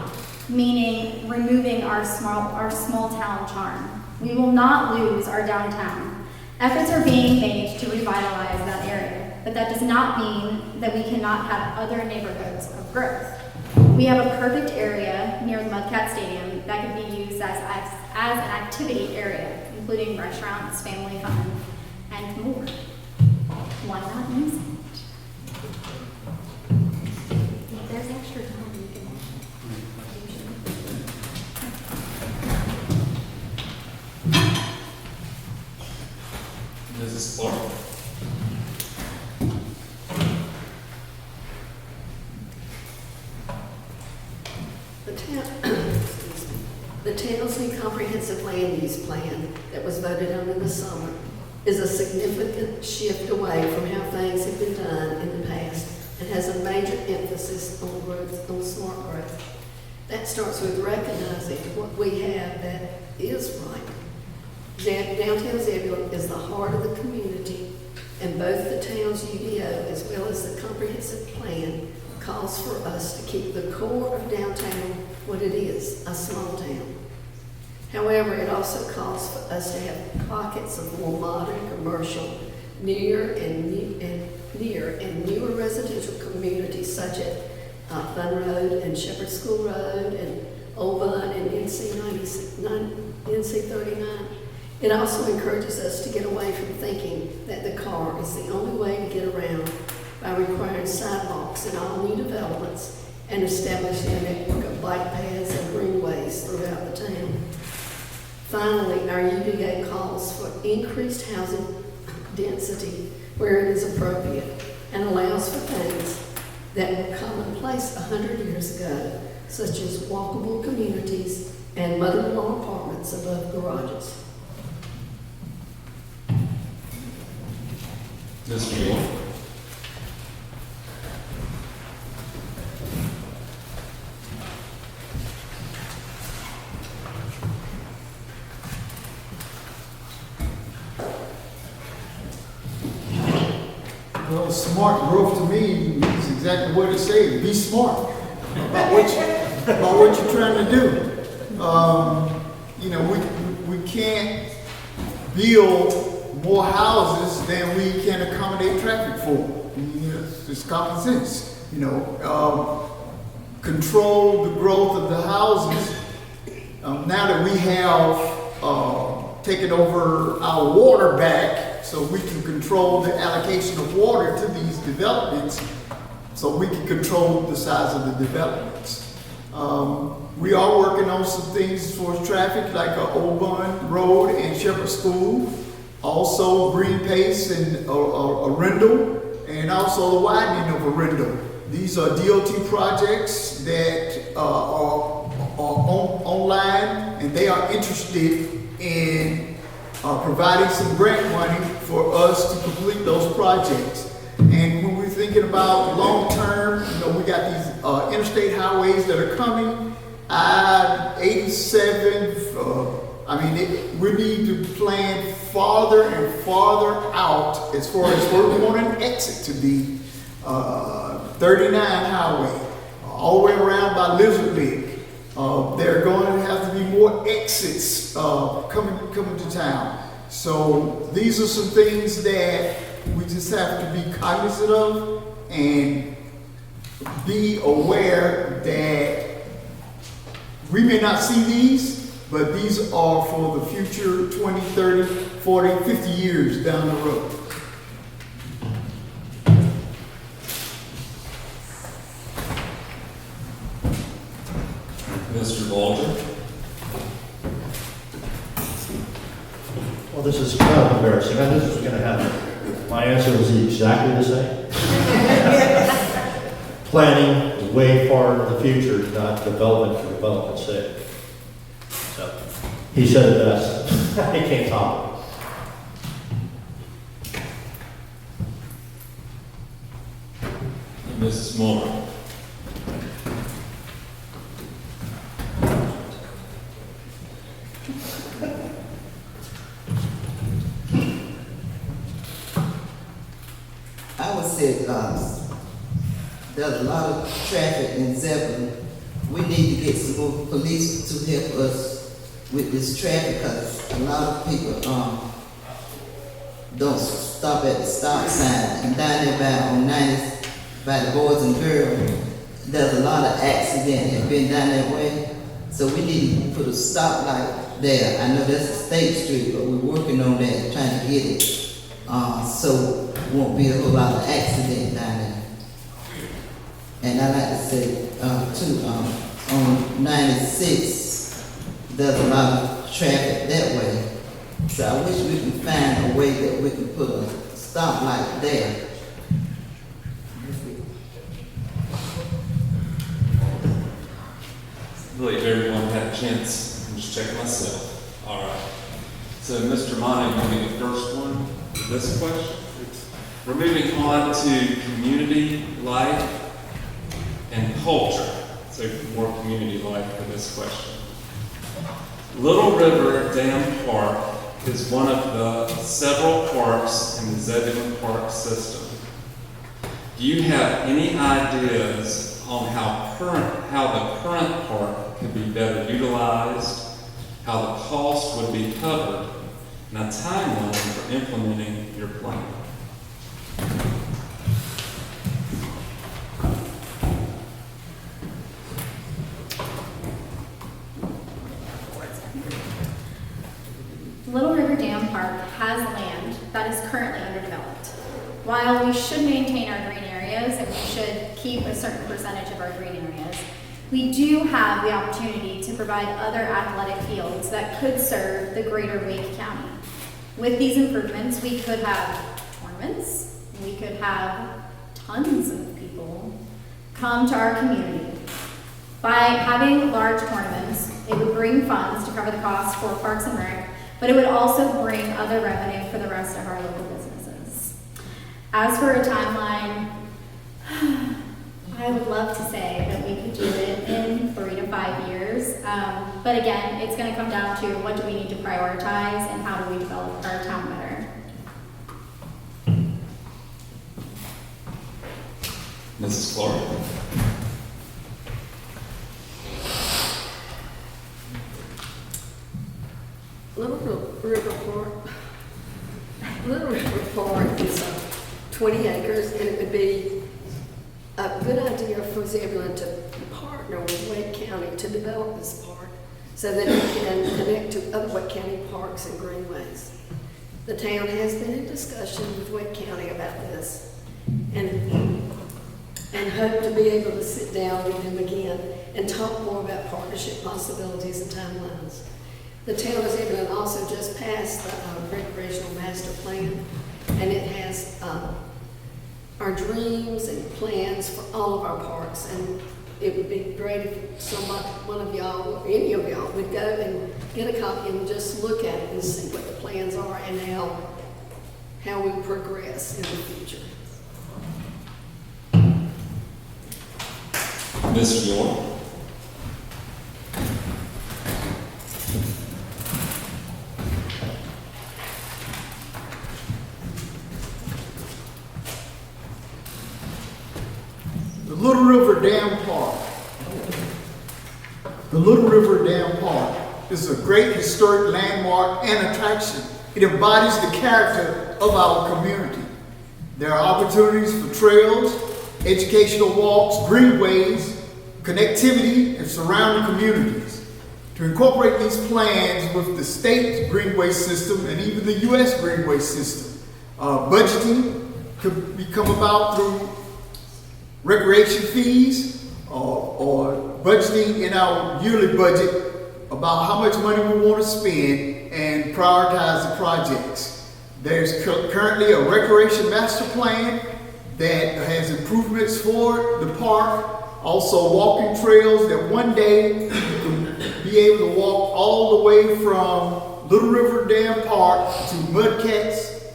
meaning removing our small town charm. We will not lose our downtown. Efforts are being made to revitalize that area, but that does not mean that we cannot have other neighborhoods of growth. We have a perfect area near the Mudcat Stadium that could be used as an activity area, including restaurants, family fun, and more. Why not use it? If there's extra time, you can Mrs. Clark. The town's new comprehensive land use plan that was voted on in the summer is a significant shift away from how things have been done in the past and has a major emphasis on growth, on smart growth. That starts with recognizing what we have that is right. Downtown Zebulon is the heart of the community, and both the town's UDO as well as the comprehensive plan calls for us to keep the core of downtown what it is, a small town. However, it also calls for us to have pockets of more modern commercial near and newer residential communities such as Fun Road and Shepherd School Road and Old Bun and NC 39. It also encourages us to get away from thinking that the car is the only way to get around by requiring sidewalks in all new developments and establishing a network of bike paths and greenways throughout the town. Finally, our UDA calls for increased housing density where it is appropriate and allows for things that were commonplace 100 years ago, such as walkable communities and mother-in-law apartments above garages. Mr. Moore. Well, smart growth to me is exactly what it says. Be smart about what you're trying to do. You know, we can't build more houses than we can accommodate traffic for. You know, it's common sense. You know, control the growth of the houses. Now that we have taken over our water back, so we can control the allocation of water to these developments, so we can control the size of the developments. We are working on some things for traffic, like Old Bun Road and Shepherd School, also Green Pace and Arundel, and also the widening of Arundel. These are DOT projects that are online, and they are interested in providing some grant money for us to complete those projects. And when we're thinking about long term, you know, we got these interstate highways that are coming. I-87, we need to plan farther and farther out as far as where we want an exit to be. 39 highway, all the way around by Lizard Lake. There are going to have to be more exits coming to town. So these are some things that we just have to be cognizant of and be aware that we may not see these, but these are for the future 20, 30, 40, 50 years down the road. Mr. Bolger. Well, this is kind of embarrassing. I knew this was going to happen. My answer was exactly the same. Planning is way far into the future, not development for development's sake. So, he said it best. He can't top And Mrs. Moore. I would say, there's a lot of traffic in Zebulon. We need to get some more police to help us with this traffic, because a lot of people, don't stop at the stop sign. And down there on 90, by the boys and girls, there's a lot of accidents have been down that way. So we need to put a stoplight there. I know that's a state street, but we're working on that, trying to get it, so won't be a whole lot of accident down there. And I like to say, too, on 96, there's a lot of traffic that way. So I wish we could find a way that we can put a stoplight there. I believe everyone had a chance. I'm just checking myself. All right. So, Mr. Monty, you'll be the first one for this question. We're moving on to community life and culture. So, more community life for this question. Little River Dam Park is one of the several parks in the Zebulon Park system. Do you have any ideas on how the current park could be better utilized, how the cost would be covered, and a timeline for implementing your plan? Little River Dam Park has land that is currently underdeveloped. While we should maintain our green areas and we should keep a certain percentage of our green areas, we do have the opportunity to provide other athletic fields that could serve the greater Wake County. With these improvements, we could have tournaments, we could have tons of people come to our community. By having large tournaments, it would bring funds to cover the costs for Parks and Rec, but it would also bring other revenue for the rest of our local businesses. As for a timeline, I would love to say that we could do it in 3 to 5 years, but again, it's going to come down to what do we need to prioritize and how do we develop our town better. Mrs. Clark. Little River Park is 20 acres, and it would be a good idea for Zebulon to partner with Wake County to develop this park so that it can connect to other Wake County parks and greenways. The town has been in discussion with Wake County about this and hope to be able to sit down with them again and talk more about partnership possibilities and timelines. The town of Zebulon also just passed the recreational master plan, and it has our dreams and plans for all of our parks. And it would be great if somebody, one of y'all, or any of y'all, would go and get a copy and just look at it and see what the plans are and how we progress in the future. Mr. York. The Little River Dam Park. The Little River Dam Park is a great historic landmark and attraction. It embodies the character of our community. There are opportunities for trails, educational walks, greenways, connectivity, and surrounding communities. To incorporate these plans with the state greenway system and even the U.S. greenway system, budgeting could come about through recreation fees or budgeting in our yearly budget about how much money we want to spend and prioritize the projects. There's currently a recreation master plan that has improvements for the park, also walking trails that one day you can be able to walk all the way from Little River Dam Park to Mudcats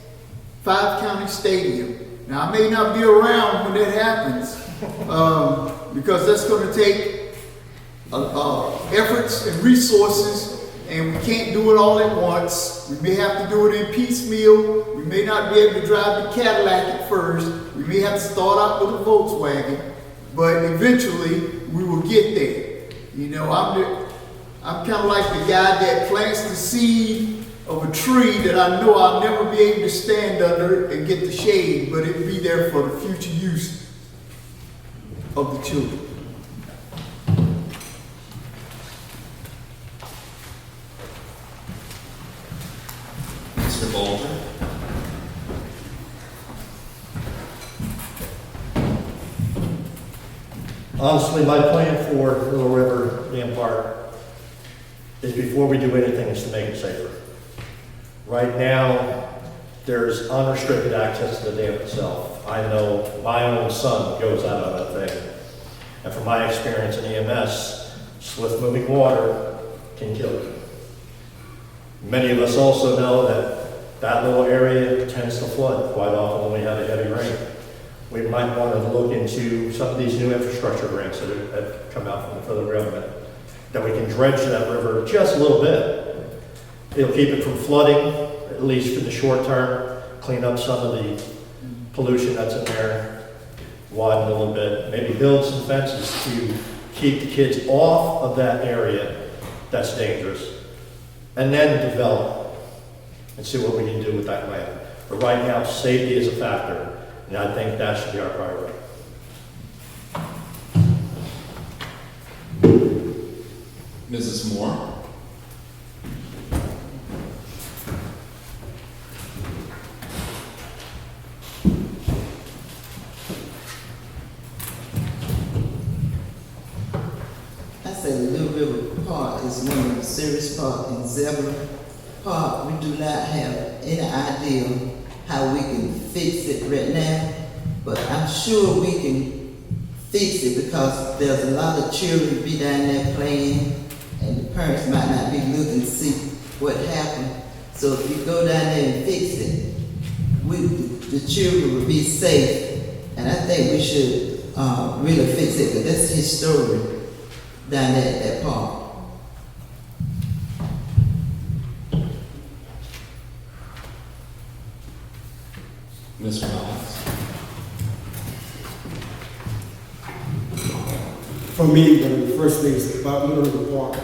5-County Stadium. Now, I may not be around when that happens because that's going to take efforts and resources, and we can't do it all at once. We may have to do it in piecemeal. We may not be able to drive the Cadillac at first. We may have to start out with a Volkswagen, but eventually we will get there. You know, I'm kind of like the guy that plants the seed of a tree that I know I'll never be able to stand under and get the shade, but it'll be there for the future use of the children. Mr. Bolger. Honestly, my plan for Little River Dam Park is before we do anything is to make it safer. Right now, there's unrestricted access to the dam itself. I know my own son goes out on that thing. And from my experience in EMS, swift moving water can kill you. Many of us also know that that little area tends to flood quite often when we have a heavy rain. We might want to look into some of these new infrastructure grants that have come out from the federal government, that we can dredge that river just a little bit. It'll keep it from flooding, at least for the short term, clean up some of the pollution that's in there, widen a little bit, maybe build some fences to keep the kids off of that area that's dangerous, and then develop and see what we can do with that land. But right now, safety is a factor. And I think that should be our priority. Mrs. Moore. I say the Little River Park is one of the service parks in Zebulon Park. We do not have any idea how we can fix it right now, but I'm sure we can fix it because there's a lot of children be down there playing and the parents might not be looking to see what happened. So if you go down there and fix it, the children will be safe. And I think we should really fix it because that's historic down there at that park. Mr. Miles. For me, one of the first things about Little River Park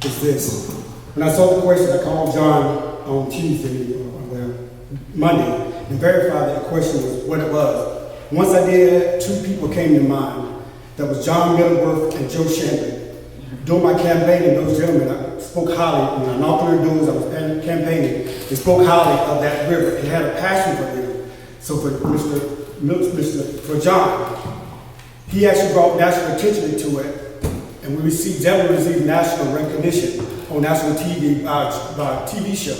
is this. When I saw the question, I called John on Tuesday, Monday, and verified that the question was what it was. Once I did, two people came to mind. That was John Middleworth and Joe Shandling. During my campaign, those gentlemen, I spoke highly. When I knocked on their doors, I was campaigning. They spoke highly of that river and had a passion for it. So for John, he actually brought national attention to it, and we Zebulon received national recognition on national TV show.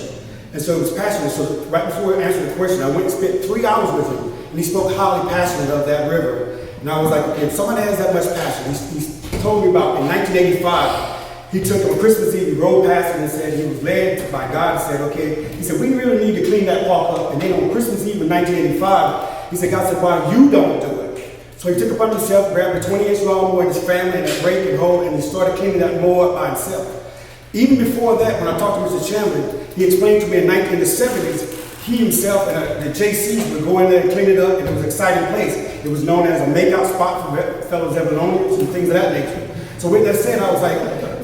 And so it was passionate. So right before I answered the question, I went and spent 3 hours with him, and he spoke highly passionate of that river. And I was like, okay, if somebody has that much passion, he told me about in 1985, he took on Christmas Eve, he rode past it and said he was led by God and said, okay, he said, we really need to clean that park up. And then on Christmas Eve in 1985, he said, God said, why you don't do it? So he took it upon himself, grabbed a 20-inch lawnmower with his family and a rake and hoe, and he started cleaning that mower up by himself. Even before that, when I talked to Mr. Chandler, he explained to me in the 70s, he himself and the JCs would go in there and clean it up, and it was an exciting place. It was known as a makeout spot for fellow Zebulonians and things of that nature. So with that said, I was like,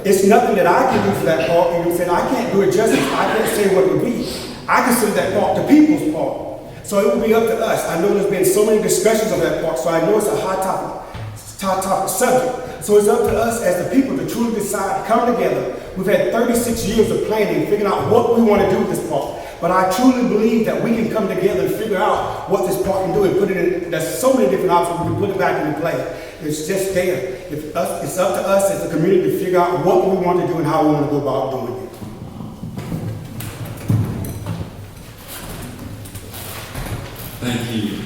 it's nothing that I can do for that park. And he said, I can't do it justice. I can't say what it would be. I consider that park the people's park. So it will be up to us. I know there's been so many discussions of that park, so I know it's a hot topic subject. So it's up to us as the people to truly decide, come together. We've had 36 years of planning, figuring out what we want to do with this park. But I truly believe that we can come together and figure out what this park can do and put it in. There's so many different options. We can put it back into play. It's just there. It's up to us as a community to figure out what we want to do and how we want to go about doing it. Thank you.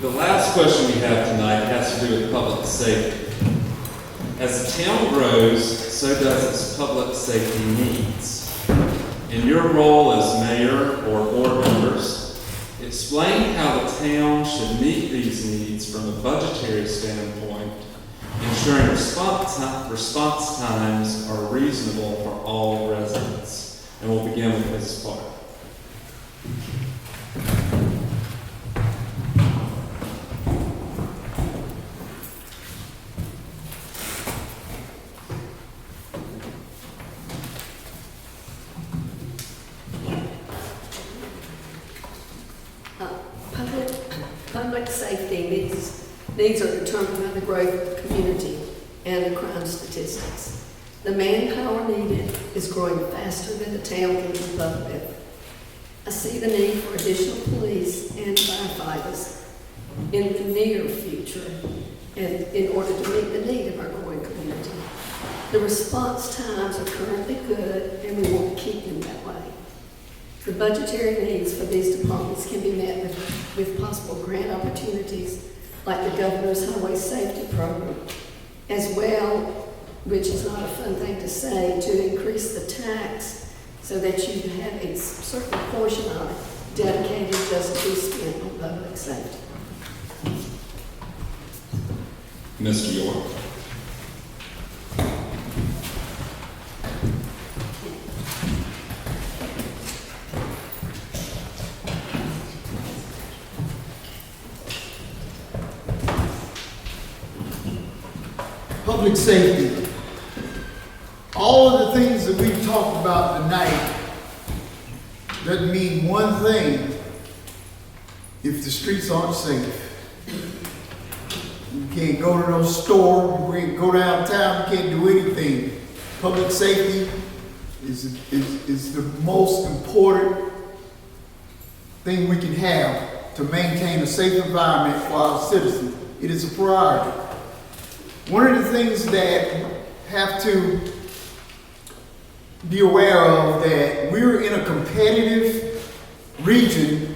The last question we have tonight has to do with public safety. As the town grows, so does its public safety needs. In your role as mayor or board members, explain how the town should meet these needs from a budgetary standpoint, ensuring response times are reasonable for all residents. And we'll begin with Mrs. Clark. Public safety needs are determined by the growth of the community and the crime statistics. The manpower needed is growing faster than the town can keep up with. I see the need for additional police and firefighters in the near future and in order to meet the need of our growing community. The response times are currently good and we want to keep them that way. The budgetary needs for these departments can be met with possible grant opportunities like the Governor's Highway Safety Program, as well, which is not a fun thing to say, to increase the tax so that you have a certain portion of it dedicated just to spend on public safety. Mr. York. Public safety. All of the things that we've talked about tonight doesn't mean one thing if the streets aren't safe. You can't go to no store, you can't go downtown, you can't do anything. Public safety is the most important thing we can have to maintain a safe environment for our citizens. It is a priority. One of the things that have to be aware of that we're in a competitive region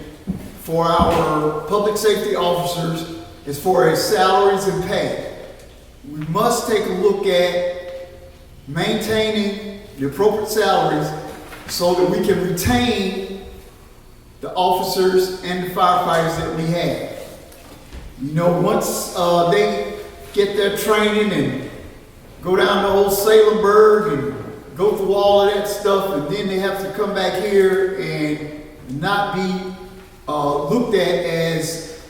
for our public safety officers as far as salaries and pay. we must take a look at maintaining the appropriate salaries so that we can retain the officers and the firefighters that we have. You know, once they get their training and go down to old Salemburg and go through all of that stuff, and then they have to come back here and not be looked at as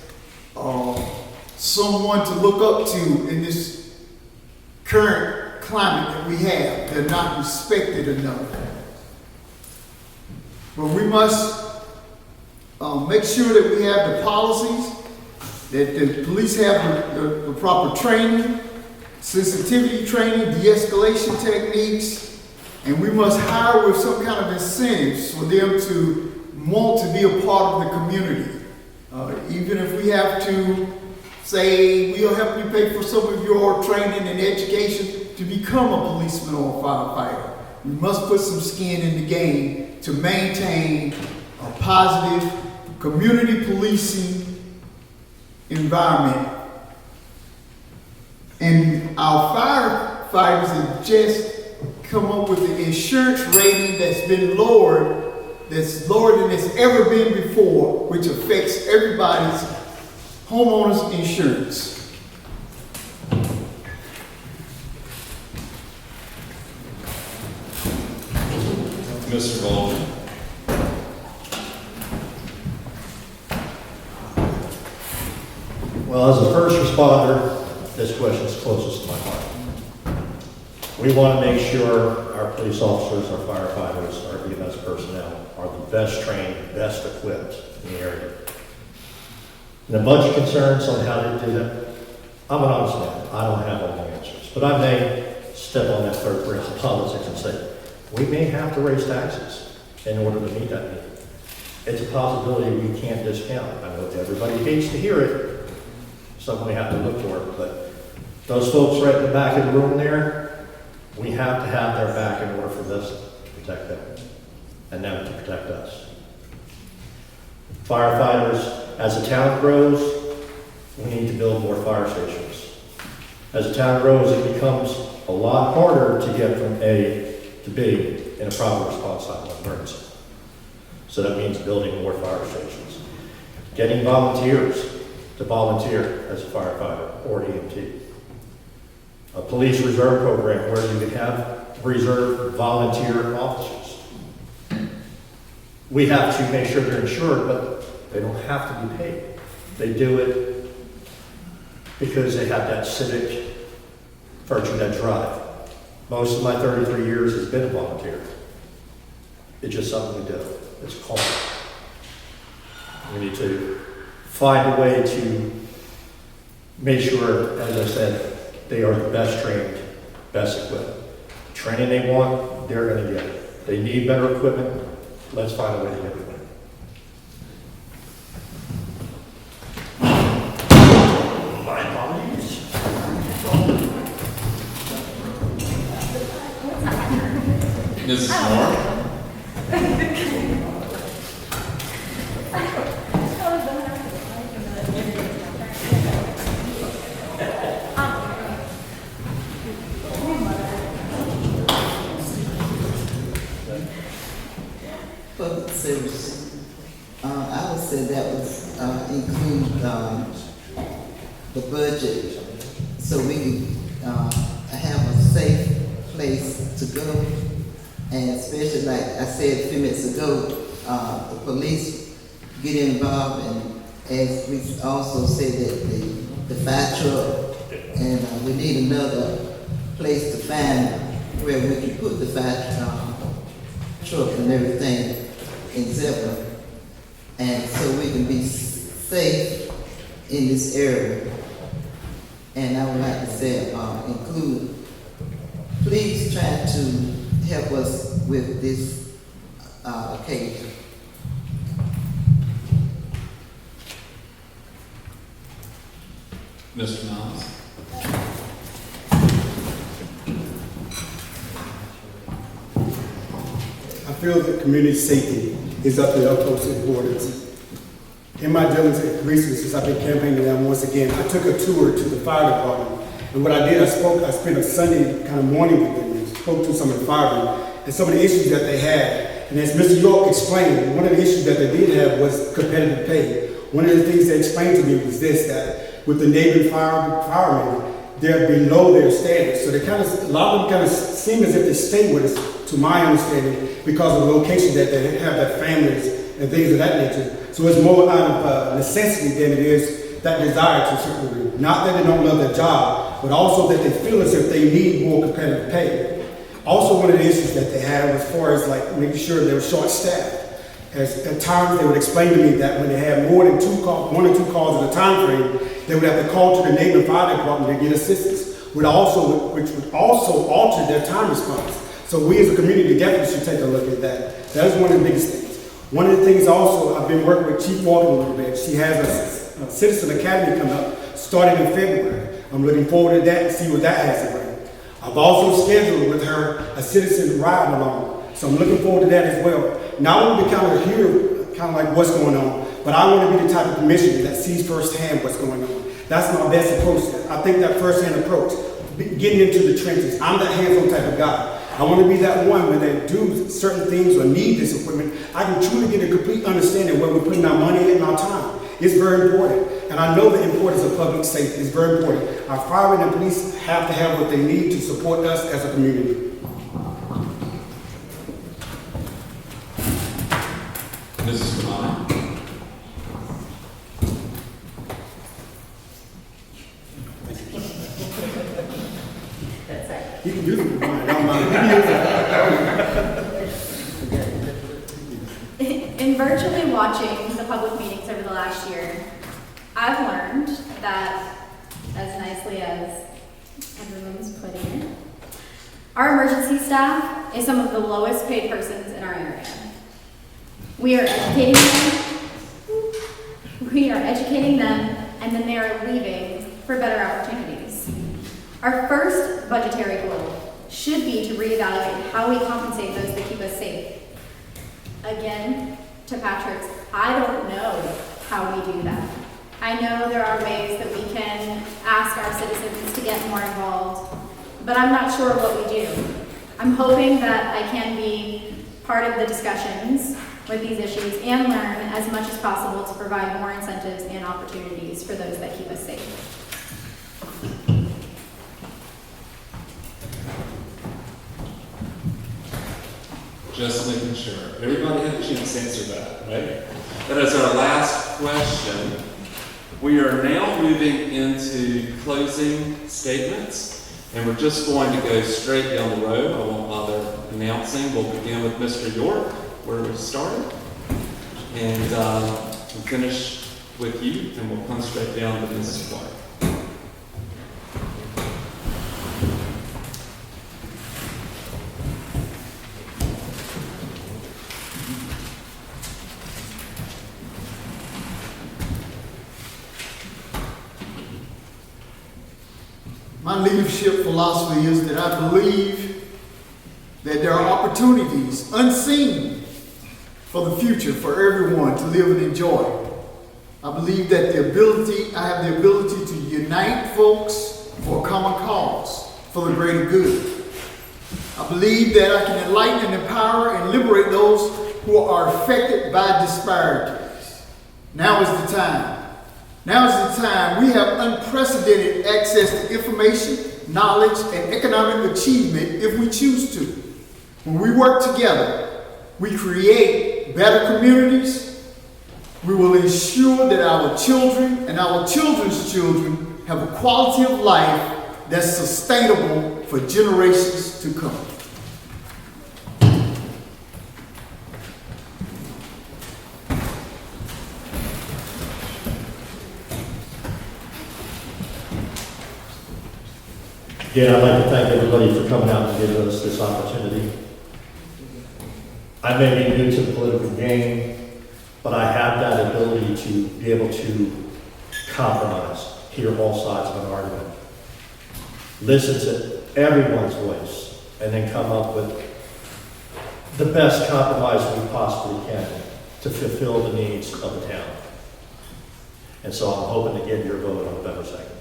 someone to look up to in this current climate that we have. They're not respected enough. But we must make sure that we have the policies, that the police have the proper training, sensitivity training, de-escalation techniques, and we must hire with some kind of incentives for them to want to be a part of the community. Even if we have to say, we'll help you pay for some of your training and education to become a policeman or a firefighter. We must put some skin in the game to maintain a positive community policing environment. And our firefighters have just come up with an insurance rating that's been lowered, that's lower than it's ever been before, which affects everybody's homeowner's insurance. Mr. Baldwin. Well, as a first responder, this question is closest to my heart. We want to make sure our police officers, our firefighters, our EMS personnel are the best trained, best equipped in the area. And a bunch of concerns on how to do that. I'm an honest man. I don't have all the answers. But I may step on that third branch of politics and say, we may have to raise taxes in order to meet that need. It's a possibility we can't discount. I know everybody hates to hear it, something we have to look for, but those folks right in the back of the room there, we have to have their back in order for this to protect them and them to protect us. Firefighters, as the town grows, we need to build more fire stations. As the town grows, it becomes a lot harder to get from A to B in a proper response time of emergency. So that means building more fire stations. Getting volunteers to volunteer as a firefighter or EMT. A police reserve program where you can have reserve volunteer officers. We have to make sure they're insured, but they don't have to be paid. They do it because they have that civic virtue, that drive. Most of my 33 years has been a volunteer. It's just something we do. It's called. We need to find a way to make sure, as I said, they are the best trained, best equipped. Training they want, they're going to get it. They need better equipment. Let's find a way to get it. My apologies. Mrs. Moore. Public service. I would say that would include the budget, so we can have a safe place to go. And especially, like I said a few minutes ago, the police get involved, and as we also said that the fire truck, and we need another place to find where we can put the fire truck and everything in Zebulon, and so we can be safe in this area. And I would like to say, include, please try to help us with this occasion. Mr. Miles. I feel that community safety is up to the utmost importance. In my dealings recently, since I've been campaigning now once again, I took a tour to the fire department, And what I did, I spent a Sunday kind of morning with them and spoke to some of the firemen and some of the issues that they had. And as Mr. York explained, one of the issues that they did have was competitive pay. One of the things they explained to me was this, that with the neighboring firemen, they're below their standards. So they a lot of them kind of seem as if they stay with us, to my understanding, because of the location that they have, their families and things of that nature. So it's more out of necessity than it is that desire to a certain degree. Not that they don't love their job, but also that they feel as if they need more competitive pay. Also, one of the issues that they had was as far as like making sure they were short-staffed. At times, they would explain to me that when they had more than one or two calls at a time frame, they would have to call to the neighboring fire department to get assistance, which would also alter their time response. So we as a community definitely should take a look at that. That is one of the biggest things. One of the things also, I've been working with Chief Walker a little bit. She has a Citizen Academy coming up starting in February. I'm looking forward to that and see what that has to bring. I've also scheduled with her a citizen ride along. So I'm looking forward to that as well. Now I want to be kind of hear like what's going on, but I want to be the type of commissioner that sees firsthand what's going on. That's my best approach. I think that firsthand approach, getting into the trenches. I'm that hands-on type of guy. I want to be that one when they do certain things or need this equipment, I can truly get a complete understanding where we're putting our money and our time. It's very important. And I know the importance of public safety is very important. Our firemen and police have to have what they need to support us as a community. Mrs. Romano? That's right. You can use it for mine. I don't mind. You can use it. In virtually watching the public meetings over the last year, I've learned that, as nicely as everyone was putting it, our emergency staff is some of the lowest paid persons in our area. We are educating them, and then they are leaving for better opportunities. Our first budgetary goal should be to reevaluate how we compensate those that keep us safe. Again, to Patrick's, I don't know how we do that. I know there are ways that we can ask our citizens to get more involved, but I'm not sure what we do. I'm hoping that I can be part of the discussions with these issues and learn as much as possible to provide more incentives and opportunities for those that keep us safe. Just making sure. Everybody had a chance to answer that, right? That is our last question. We are now moving into closing statements, and we're just going to go straight down the road. I won't bother announcing. We'll begin with Mr. York, where we started, and we'll finish with you, and we'll come straight down to Mrs. Clark. My leadership philosophy is that I believe that there are opportunities unseen for the future for everyone to live and enjoy. I believe that I have the ability to unite folks for a common cause, for the greater good. I believe that I can enlighten and empower and liberate those who are affected by disparities. Now is the time. Now is the time. We have unprecedented access to information, knowledge, and economic achievement if we choose to. When we work together, we create better communities. We will ensure that our children and our children's children have a quality of life that's sustainable for generations to come. Again, I'd like to thank everybody for coming out and giving us this opportunity. I may be new to the political game, but I have that ability to be able to compromise, hear all sides of an argument, listen to everyone's voice, and then come up with the best compromise we possibly can to fulfill the needs of the town. And so I'm hoping to get your vote on November 2nd.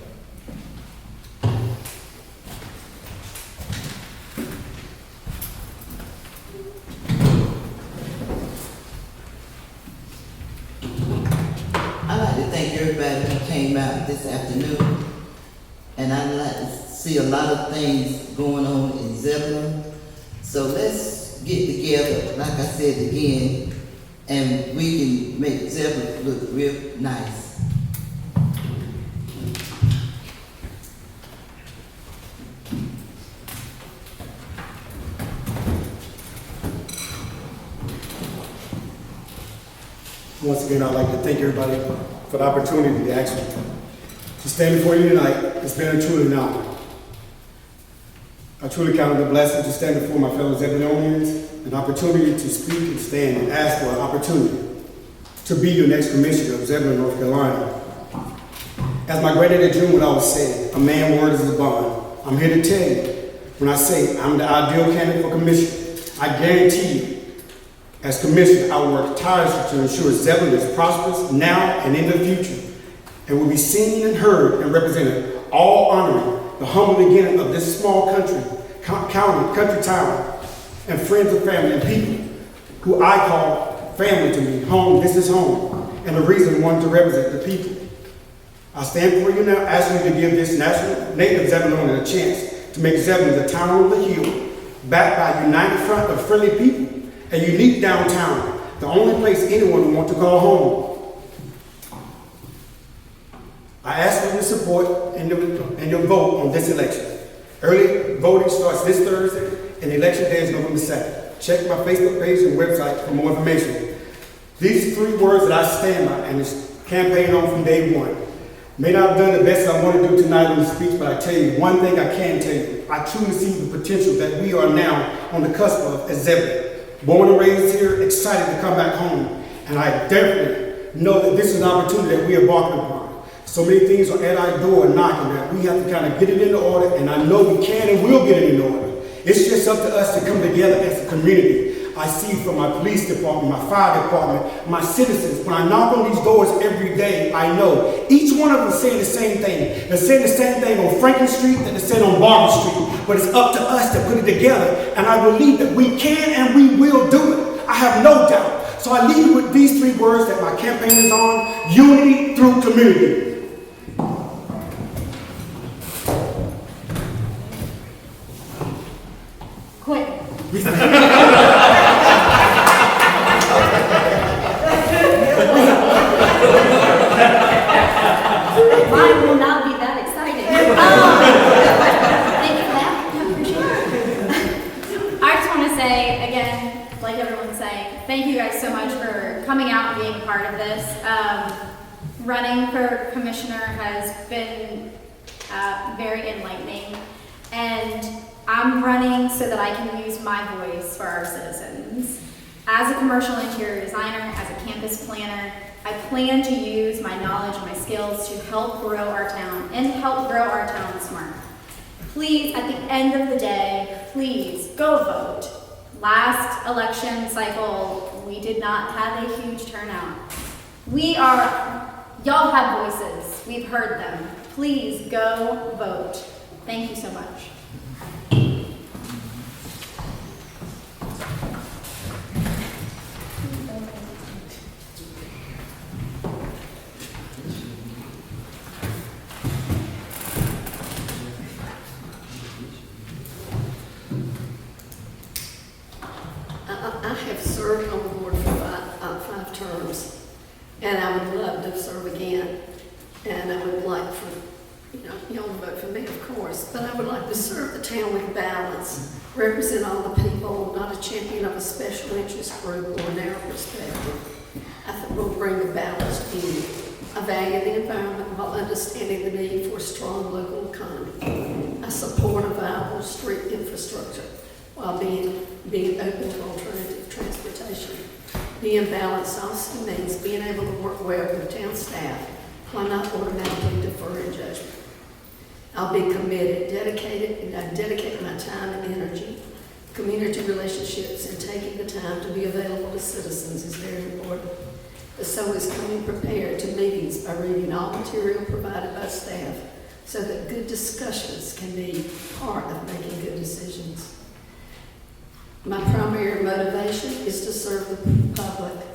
came out this afternoon, and I'd like to see a lot of things going on in Zebulon. So let's get together, like I said again, and we can make Zebulon look real nice. Once again, I'd like to thank everybody for the opportunity to actually to stand before you tonight. It's been a truly honor. I truly count it a blessing to stand before my fellow Zebulonians, an opportunity to speak and stand and ask for an opportunity to be your next commissioner of Zebulon, North Carolina. As my granddaddy June would always say, a man's word is his bond. I'm here to tell you, when I say I'm the ideal candidate for commissioner, I guarantee you, as commissioner, I will work tirelessly to ensure Zebulon is prosperous now and in the future, and will be seen and heard and represented, all honoring the humble beginning of this small country town, and friends and family and people who I call family to me, home, this is home, and the reason one to represent the people. I stand before you now asking you to give this native Zebulonian a chance to make Zebulon the town on the hill, backed by a united front of friendly people, a unique downtown, the only place anyone would want to call home. I ask for your support and your vote on this election. Early voting starts this Thursday, and the election day is November 2nd. Check my Facebook page and website for more information. These 3 words that I stand by and this campaign on from day one. May not have done the best I want to do tonight on the speech, but I tell you, one thing I can tell you, I truly see the potential that we are now on the cusp of as Zebulon. Born and raised here, excited to come back home. And I definitely know that this is an opportunity that we are embarking upon. So many things are at our door knocking that we have to kind of get it into order, and I know we can and will get it into order. It's just up to us to come together as a community. I see from my police department, my fire department, my citizens, when I knock on these doors every day, I know each one of them is saying the same thing. They're saying the same thing on Franklin Street that they're saying on Barber Street, but it's up to us to put it together, and I believe that we can and we will do it. I have no doubt. So I leave you with these 3 words that my campaign is on: unity through community. Quit. Mine will not be that exciting. Thank you for that. I appreciate it. I just want to say, again, like everyone's saying, thank you guys so much for coming out and being a part of this. Running for commissioner has been very enlightening, and I'm running so that I can use my voice for our citizens. As a commercial interior designer, as a campus planner, I plan to use my knowledge and my skills to help grow our town and help grow our town smart. Please, at the end of the day, please go vote. Last election cycle, we did not have a huge turnout. Y'all have voices. We've heard them. Please go vote. Thank you so much. I have served on the board for 5 terms, and I would love to serve again. And I would like for, y'all to vote for me, of course, but I would like to serve the town with balance, represent all the people, not a champion of a special interest group or a narrow perspective. I think we'll bring a balanced view. I value the environment while understanding the need for a strong local economy. I support a viable street infrastructure while being open to alternative transportation. Being balanced also means being able to work well with town staff while not automatically deferring judgment. I'll be committed, dedicated, and I dedicate my time and energy. Community relationships and taking the time to be available to citizens is very important. But so is coming prepared to meetings by reading all material provided by staff so that good discussions can be part of making good decisions. My primary motivation is to serve the public.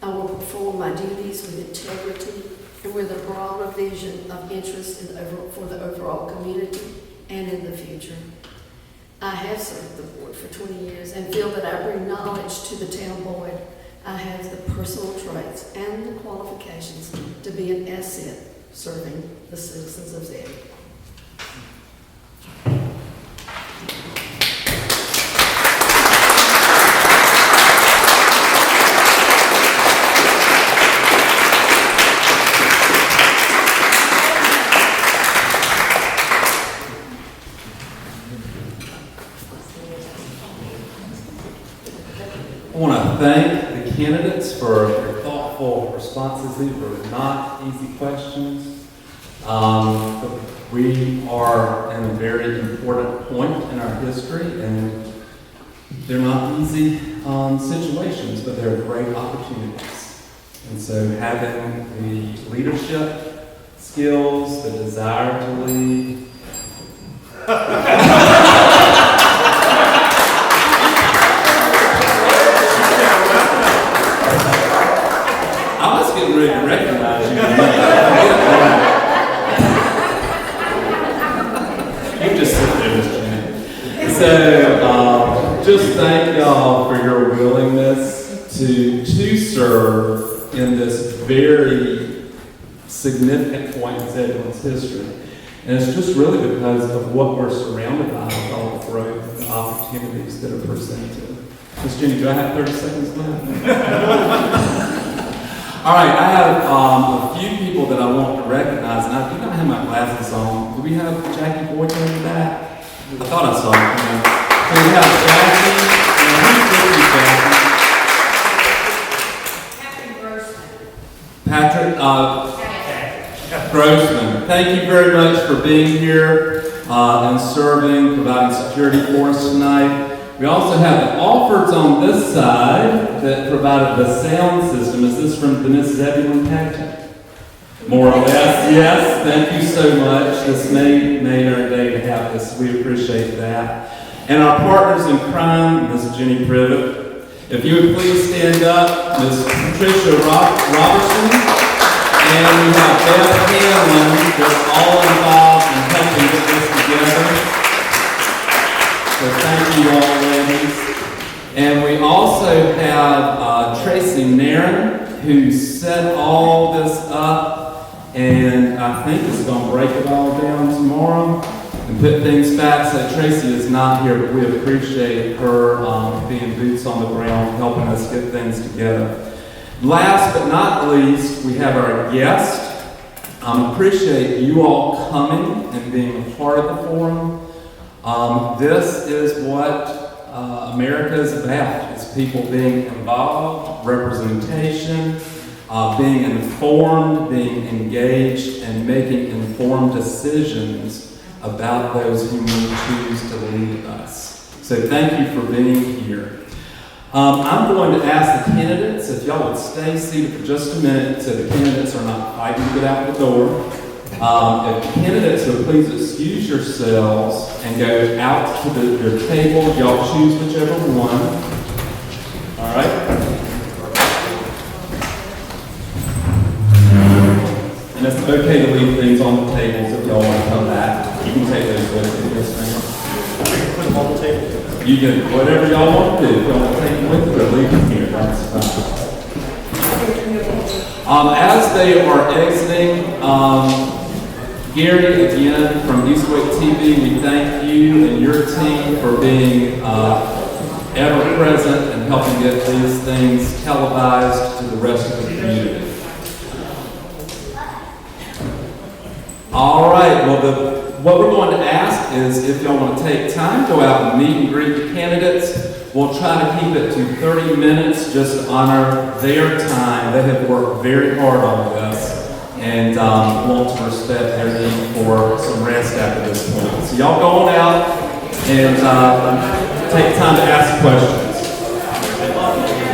I will perform my duties with integrity and with a broader vision of interest for the overall community and in the future. I have served the board for 20 years and feel that I bring knowledge to the town board. I have the personal traits and the qualifications to be an asset serving the citizens of Zebulon. I want to thank the candidates for their thoughtful responses. These were not easy questions. But we are in a very important point in our history, and they're not easy situations, but they're great opportunities. And so having the leadership skills, the desire to lead, I was getting ready to recognize you. You just sit there, Mr. Janet. So, just thank y'all for your willingness to serve in this very significant point in Zebulon's history. And it's just really because of what we're surrounded by with all the growth and opportunities that are presented. Ms. Jenny, do I have 30 seconds left? All right, I have a few people that I want to recognize, and I do not have my glasses on. Do we have Jackie Boykin in the back? I thought I saw her. So we have Jackie, and who's with you, Jackie? Patrick Grossman. Thank you very much for being here and serving, providing security for us tonight. We also have the Alfords on this side that provided the sound system. Is this from the Miss Zebulon pageant? More or less, yes. Thank you so much. This made our day to have this. We appreciate that. And our partners in crime, Ms. Jenny Privet. If you would please stand up, Ms. Patricia Robertson. And we have Beth Hanlon, that's all involved in helping get this together. So thank you all, ladies. And we also have Tracy Nairn, who set all this up, and I think is going to break it all down tomorrow and put things back. So Tracy is not here, but we appreciate her being boots on the ground, helping us get things together. Last but not least, we have our guest. Appreciate you all coming and being a part of the forum. This is what America is about. It's people being involved, representation, being informed, being engaged, and making informed decisions about those whom we choose to lead us. So thank you for being here. I'm going to ask the candidates if y'all would stay seated for just a minute so the candidates are not fighting to get out the door. If the candidates would please excuse yourselves and go out to your table, y'all choose whichever one. All right? And it's okay to leave things on the tables if y'all want to come back. You can take those with you, yes, ma'am. We can put them on the table. You can, whatever y'all want to do. If y'all want to take them with you or leave them here, that's fine. As they are exiting, Gary, again, from Eastwick TV, we thank you and your team for being ever present and helping get these things televised to the rest of the community. All right, well, what we're going to ask is if y'all want to take time, go out and meet and greet the candidates. We'll try to keep it to 30 minutes just to honor their time. They have worked very hard on this and want to respect their need for some rest after this point. So y'all go on out and take time to ask questions.